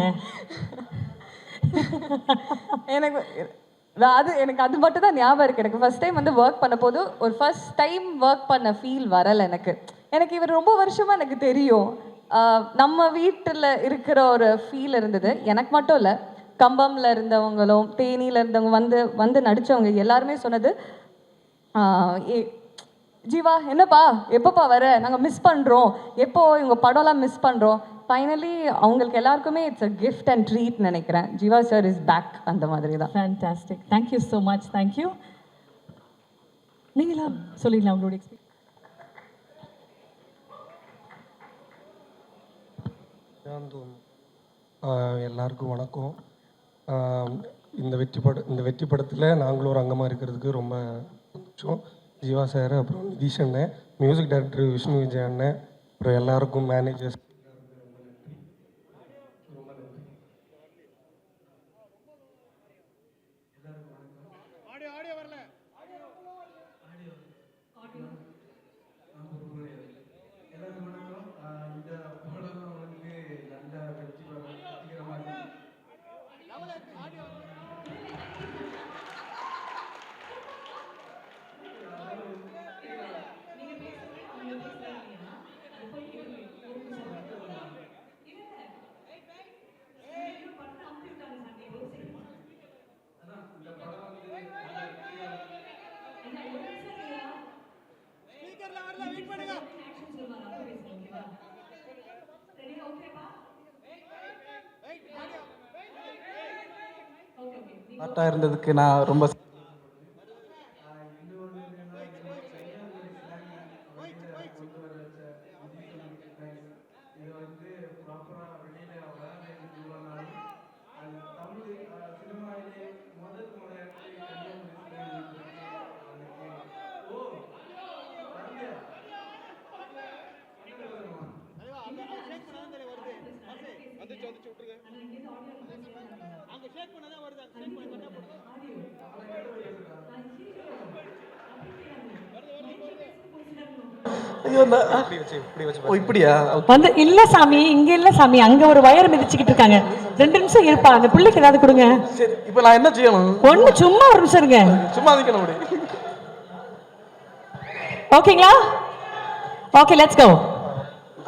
எனக்கு அது மட்டும் தான் ஞாபகம் இருக்குது. எனக்கு ஃபர்ஸ்ட் டைம் வந்து ஒர்க் பண்ண போது ஒரு ஃபர்ஸ்ட் டைம் ஒர்க் பண்ண ஃபீல் வரலை எனக்கு இவர் ரொம்ப வருஷமாக எனக்கு தெரியும். நம்ம வீட்டில் இருக்கிற ஒரு ஃபீல் இருந்தது. எனக்கு மட்டும் இல்லை, கம்பம்ல இருந்தவங்களும் தேனியில் இருந்தவங்க வந்து நடித்தவங்க எல்லாருமே சொன்னது, ஜீவா என்னப்பா எப்போப்பா வர, நாங்கள் மிஸ் பண்ணுறோம், எப்போ இவங்க படம்லாம் மிஸ் பண்ணுறோம். ஃபைனலி அவங்களுக்கு எல்லாருக்குமே it's a gift and treat நினைக்கிறேன். ஜீவா சார் இஸ் பேக், அந்த மாதிரி தான். Fantastic, thank you so much. Thank you. நீங்களாம் சொல்லிடலாம் உங்களோட எக்ஸ்பீரியன்ஸ். எல்லாருக்கும் வணக்கம். இந்த வெற்றி படத்தில் நாங்களும் ஒரு அங்கமாக இருக்கிறதுக்கு ரொம்ப சந்தோஷம். ஜீவா சார், அப்புறம் நிதிஷ் அண்ணன், மியூசிக் டைரக்டர் விஷ்ணு விஜய் அண்ணன், அப்புறம் எல்லாருக்கும் மேனேஜர்ஸ் ஆர்ட்டாக இருந்ததுக்கு நான் ரொம்ப வந்து இல்ல சாமி, இங்க இல்ல சாமி, அங்க ஒரு வயர் மிதிச்சுக்கிட்டு இருக்காங்க. 2 நிமிஷம் இருப்பா, அந்த பிள்ளைக்கு ஏதாவது கொடுங்க. இப்போ நான் என்ன செய்யணும்? ஒண்ணு சும்மா ஒரு நிமிஷம் இருங்க. சும்மா நிக்கணும் அப்படி. ஓகேங்களா? Okay, let's go.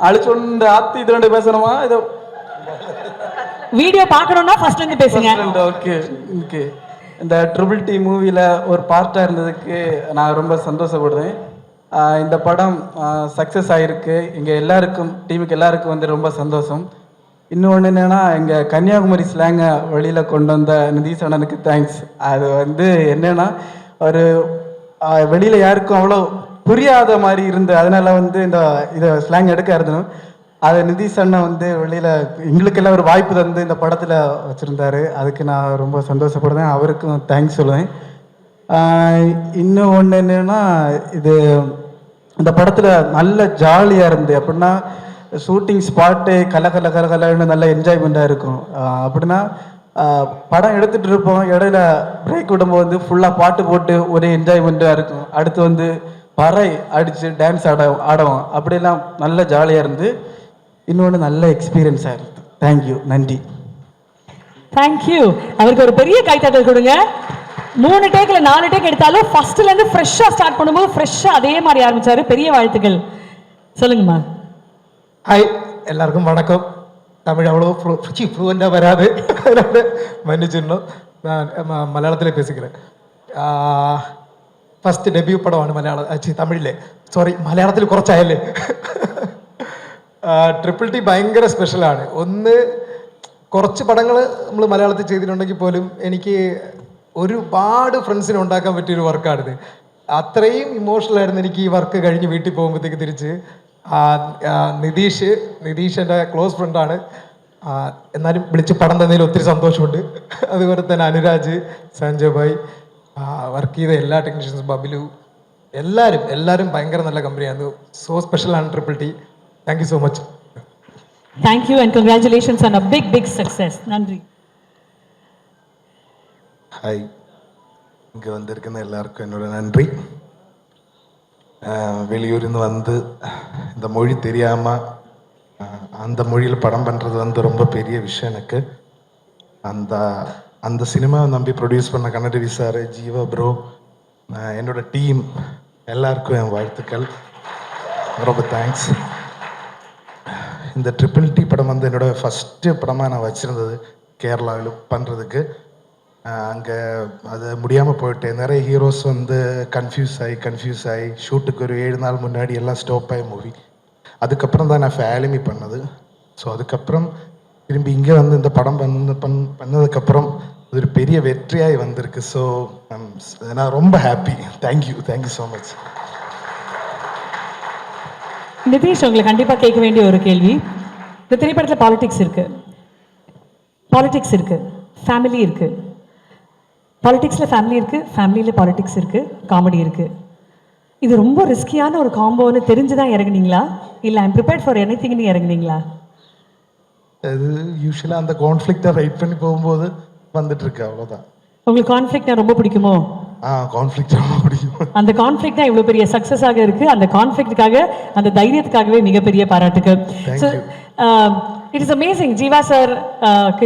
அழிச்சொண்டு ஆத்தி இது ரெண்டு பேசணுமா? இது வீடியோ பார்க்கணும்னா ஃபர்ஸ்ட்ல இருந்து பேசுங்க. Okay okay. இந்த ட்ரிபிள் டி மூவியில் ஒரு பார்ட்டாக இருந்ததுக்கு நான் ரொம்ப சந்தோஷப்படுறேன். இந்த படம் சக்ஸஸ் ஆகிருக்கு. எங்கள் எல்லாருக்கும் டீமுக்கு எல்லாருக்கும் வந்து ரொம்ப சந்தோஷம். இன்னொன்று என்னென்னா எங்கள் கன்னியாகுமரி ஸ்லாங்கை வெளியில் கொண்டு வந்த நிதிஷ் அண்ணனுக்கு தேங்க்ஸ். அது வந்து என்னென்னா ஒரு வெளியில் யாருக்கும் அவ்வளோ புரியாத மாதிரி இருந்து அதனால் வந்து இதை ஸ்லாங் எடுக்க இருந்தோம். அதை நிதிஷ் அண்ணன் வந்து வெளியில் எங்களுக்கெல்லாம் ஒரு வாய்ப்பு தந்து இந்த படத்தில் வச்சுருந்தாரு. அதுக்கு நான் ரொம்ப சந்தோஷப்படுறேன். அவருக்கும் தேங்க்ஸ் சொல்லுவேன். இன்னும் ஒன்று என்னென்னா இந்த படத்தில் நல்ல ஜாலியாக இருந்து அப்படின்னா ஷூட்டிங் ஸ்பாட்டு கலன்னு நல்ல என்ஜாய்மெண்ட்டாக இருக்கும். அப்படின்னா படம் எடுத்துகிட்டு இருப்போம், இடையில பிரேக் விடும்போது ஃபுல்லாக பாட்டு போட்டு ஒரே என்ஜாய்மெண்ட்டாக இருக்கும். அடுத்து வந்து பறை அடித்து டான்ஸ் ஆடுவோம். அப்படியெல்லாம் நல்ல ஜாலியாக இருந்து இன்னொன்று நல்ல எக்ஸ்பீரியன்ஸாக இருக்குது. தேங்க்யூ, நன்றி. தேங்க்யூ. அவருக்கு ஒரு பெரிய கைத்தட்டல் கொடுங்க. 3 டேக்ல 4 டேக் எடுத்தாலும் ஃபர்ஸ்ட்லேருந்து ஃப்ரெஷ்ஷாக ஸ்டார்ட் பண்ணும்போது ஃப்ரெஷ்ஷாக அதே மாதிரி ஆரம்பிச்சாரு. பெரிய வாழ்த்துக்கள். சொல்லுங்கம்மா. ஹாய், எல்லாருக்கும் வணக்கம். தமிழ் அவ்வளோ ஃப்ளூவெண்ட்டாக வராது, மன்னிச்சிடணும். நான் மலையாளத்தில் பேசிக்கிறேன். ഫസ്റ്റ് ഡെബ്യൂ പടമാണ് മലയാളം തമിഴിലെ മലയാളത്തിൽ കുറച്ചായല്ലേ. ട്രിപ്പിൾ ടി ഭയങ്കര സ്പെഷ്യലാണ്. ഒന്ന് കുറച്ച് പടങ്ങൾ നമ്മൾ മലയാളത്തിൽ ചെയ്തിട്ടുണ്ടെങ്കിൽ പോലും എനിക്ക് ഒരുപാട് ഫ്രണ്ട്സിനെ ഉണ്ടാക്കാൻ പറ്റിയൊരു വർക്കാണിത്. അത്രയും ഇമോഷണൽ ആയിരുന്നു എനിക്ക് ഈ വർക്ക് കഴിഞ്ഞ് വീട്ടിൽ പോകുമ്പോഴത്തേക്ക് തിരിച്ച്. നിതീഷ് എൻ്റെ ക്ലോസ് ഫ്രണ്ടാണ്, എന്നാലും വിളിച്ച് പടം തന്നതിൽ ഒത്തിരി സന്തോഷമുണ്ട്. അതുപോലെ തന്നെ അനുരാജ്, സഞ്ജയ് ഭായ്, വർക്ക് ചെയ്ത എല്ലാ ടെക്നീഷ്യൻസും, ബബിലു, എല്ലാവരും ഭയങ്കര നല്ല കമ്പനിയാണ്. സോ സ്പെഷ്യലാണ് triple T. Thank you so much. Thank you and congratulations on a big success. நன்றி. ஹாய், இங்கே வந்திருக்கிற எல்லாருக்கும் என்னோட நன்றி. வெளியூரில் வந்து இந்த மொழி தெரியாமல் அந்த மொழியில் படம் பண்ணுறது வந்து ரொம்ப பெரிய விஷயம் எனக்கு. அந்த சினிமாவை நம்பி ப்ரொடியூஸ் பண்ண கண்ணடவி சார், ஜீவா ப்ரோ, என்னோட டீம் எல்லாருக்கும் என் வாழ்த்துக்கள். ரொம்ப தேங்க்ஸ். இந்த ட்ரிபிள் டி படம் வந்து என்னோடய ஃபஸ்ட்டு படமாக நான் வச்சுருந்தது கேரளாவில் பண்ணுறதுக்கு. அங்கே அது முடியாமல் போயிட்டு நிறைய ஹீரோஸ் வந்து கன்ஃபியூஸ் ஆகி ஷூட்டுக்கு ஒரு 7 நாள் முன்னாடி எல்லாம் ஸ்டாப் ஆகி மூவி. அதுக்கப்புறம் தான் நான் ஃபேலிமி பண்ணது. ஸோ அதுக்கப்புறம் திரும்பி இங்கே வந்து இந்த படம் பண்ணதுக்கப்புறம் அது ஒரு பெரிய வெற்றியாகி வந்திருக்கு. ஸோ நான் ரொம்ப happy. Thank you so much. Nitish, உங்களை கண்டிப்பாக கேட்க வேண்டிய ஒரு கேள்வி. இந்த திரைப்படத்தில் பாலிடிக்ஸ் இருக்கு, ஃபேமிலி இருக்கு. பாலிடிக்ஸில் ஃபேமிலி இருக்கு, ஃபேமிலியில் பாலிடிக்ஸ் இருக்கு, காமெடி இருக்கு. இது ரொம்ப ரிஸ்கியான ஒரு காம்போன்னு தெரிஞ்சு தான் இறங்குனீங்களா, இல்லை ஐம் ப்ரிப்பேர்ட் ஃபார் எனிதிங்னு இறங்குனீங்களா? அது யூஸ்வலாக அந்த கான்ஃப்ளிக்டை ரைட் பண்ணி போகும்போது வந்துட்டு இருக்கு, அவ்வளோதான். உங்களுக்கு கான்ஃப்ளிக்ட்னா ரொம்ப பிடிக்குமோ? கான்ஃப்ளிக்ட் ரொம்ப பிடிக்கும். அந்த கான்ஃப்ளிக்ட் தான் இவ்வளோ பெரிய சக்ஸஸாக இருக்குது. அந்த கான்ஃப்ளிக்ட்டுக்காக, அந்த தைரியத்துக்காகவே மிகப்பெரிய பாராட்டுகள். So it is amazing. Jeeva sir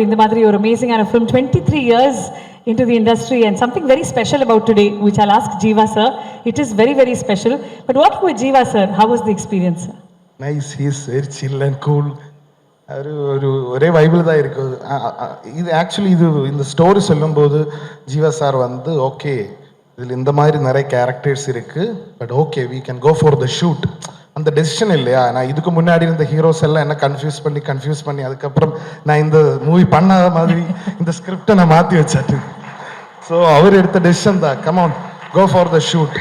இந்த மாதிரி ஒரு அமேசிங்கான film, 23 years into the industry, and something very special about today, which I'll ask Jeeva sir. It is very special. But working with Jeeva sir, how was the experience? Nice. He is very chill and cool. ஒரே வைபிள் தான் இருக்குது. இது ஆக்சுவலி இந்த ஸ்டோரி சொல்லும்போது ஜீவா சார் வந்து ஓகே, இதில் இந்த மாதிரி நிறைய கேரக்டர்ஸ் இருக்குது, but okay we can go for the shoot. அந்த டெசிஷன் இல்லையா, நான் இதுக்கு முன்னாடி இருந்த ஹீரோஸ் எல்லாம் என்ன கன்ஃபியூஸ் பண்ணி அதுக்கப்புறம் நான் இந்த மூவி பண்ணாத மாதிரி இந்த ஸ்கிரிப்டை நான் மாற்றி வச்சாட்டு. ஸோ அவர் எடுத்த டெசிஷன் தான், come on go for the shoot.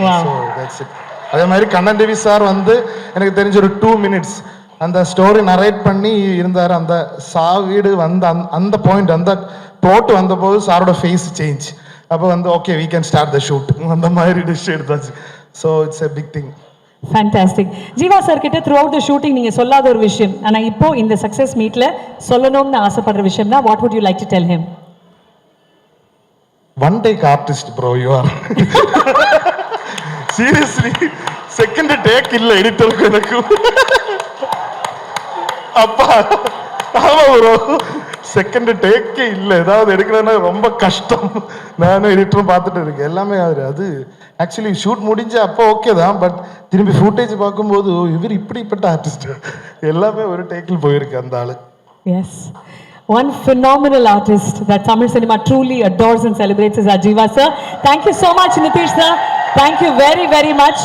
So that's it. அதே மாதிரி கண்ணன் தேவி சார் வந்து எனக்கு தெரிஞ்ச ஒரு 2 minutes அந்த ஸ்டோரி நரேட் பண்ணி இருந்தார். அந்த வீடு வந்து அந்த பாயிண்ட், அந்த ப்ளாட் வந்தபோது சாரோட ஃபேஸ் சேஞ்ச். அப்போ வந்து okay we can start the shoot, அந்த மாதிரி டிஷ் எடுத்தாச்சு. So it's a big thing. Fantastic. Jeeva sir கிட்ட த்ரூ அவுட் த ஷூட்டிங் நீங்கள் சொல்லாத ஒரு விஷயம், ஆனால் இப்போ இந்த சக்ஸஸ் மீட்டில் சொல்லணும்னு ஆசைப்படுற விஷயம் தான், what would you like to tell him? One take artist bro, you are seriously. Second take இல்லை எடிட்டருக்கு எனக்கு. அப்பா ஆமா ப்ரோ, செகண்ட் டேக்கே இல்லை. ஏதாவது எடுக்கிறதுனா ரொம்ப கஷ்டம். நானும் எடிட்டரும் பார்த்துட்டு இருக்கேன் எல்லாமே. அது ஆக்சுவலி ஷூட் முடிஞ்ச அப்போ ஓகே தான், பட் திரும்பி ஃபுட்டேஜ் பார்க்கும்போது இவர் இப்படிப்பட்ட ஆர்டிஸ்ட் எல்லாமே ஒரு டேக்கில் போயிருக்கு அந்த ஆளு. Yes. One phenomenal artist that Tamil cinema truly adores and celebrates is Ajiva sir. Thank you so much, Nitish sir. Thank you very, very much.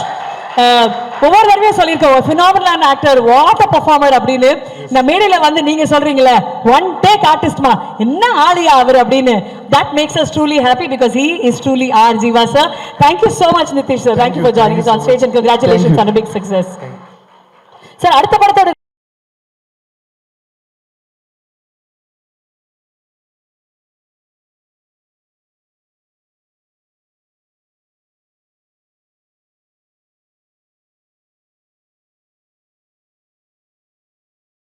ஒவ்வொரு தடவையும் சொல்லியிருக்கோம் ஃபினாமினலான ஆக்டர் வாட் அ பர்ஃபார்மர் அப்படின்னு இந்த மேடையில வந்து நீங்க சொல்றீங்களே ஒன் டேக் ஆர்டிஸ்ட்மா என்ன ஆளியா அவர் அப்படின்னு that makes us truly happy because he is truly our Jeeva sir. Thank you so much Nithish sir. Thank you for joining us on stage and congratulations on a big success. Sir அடுத்த படத்தோட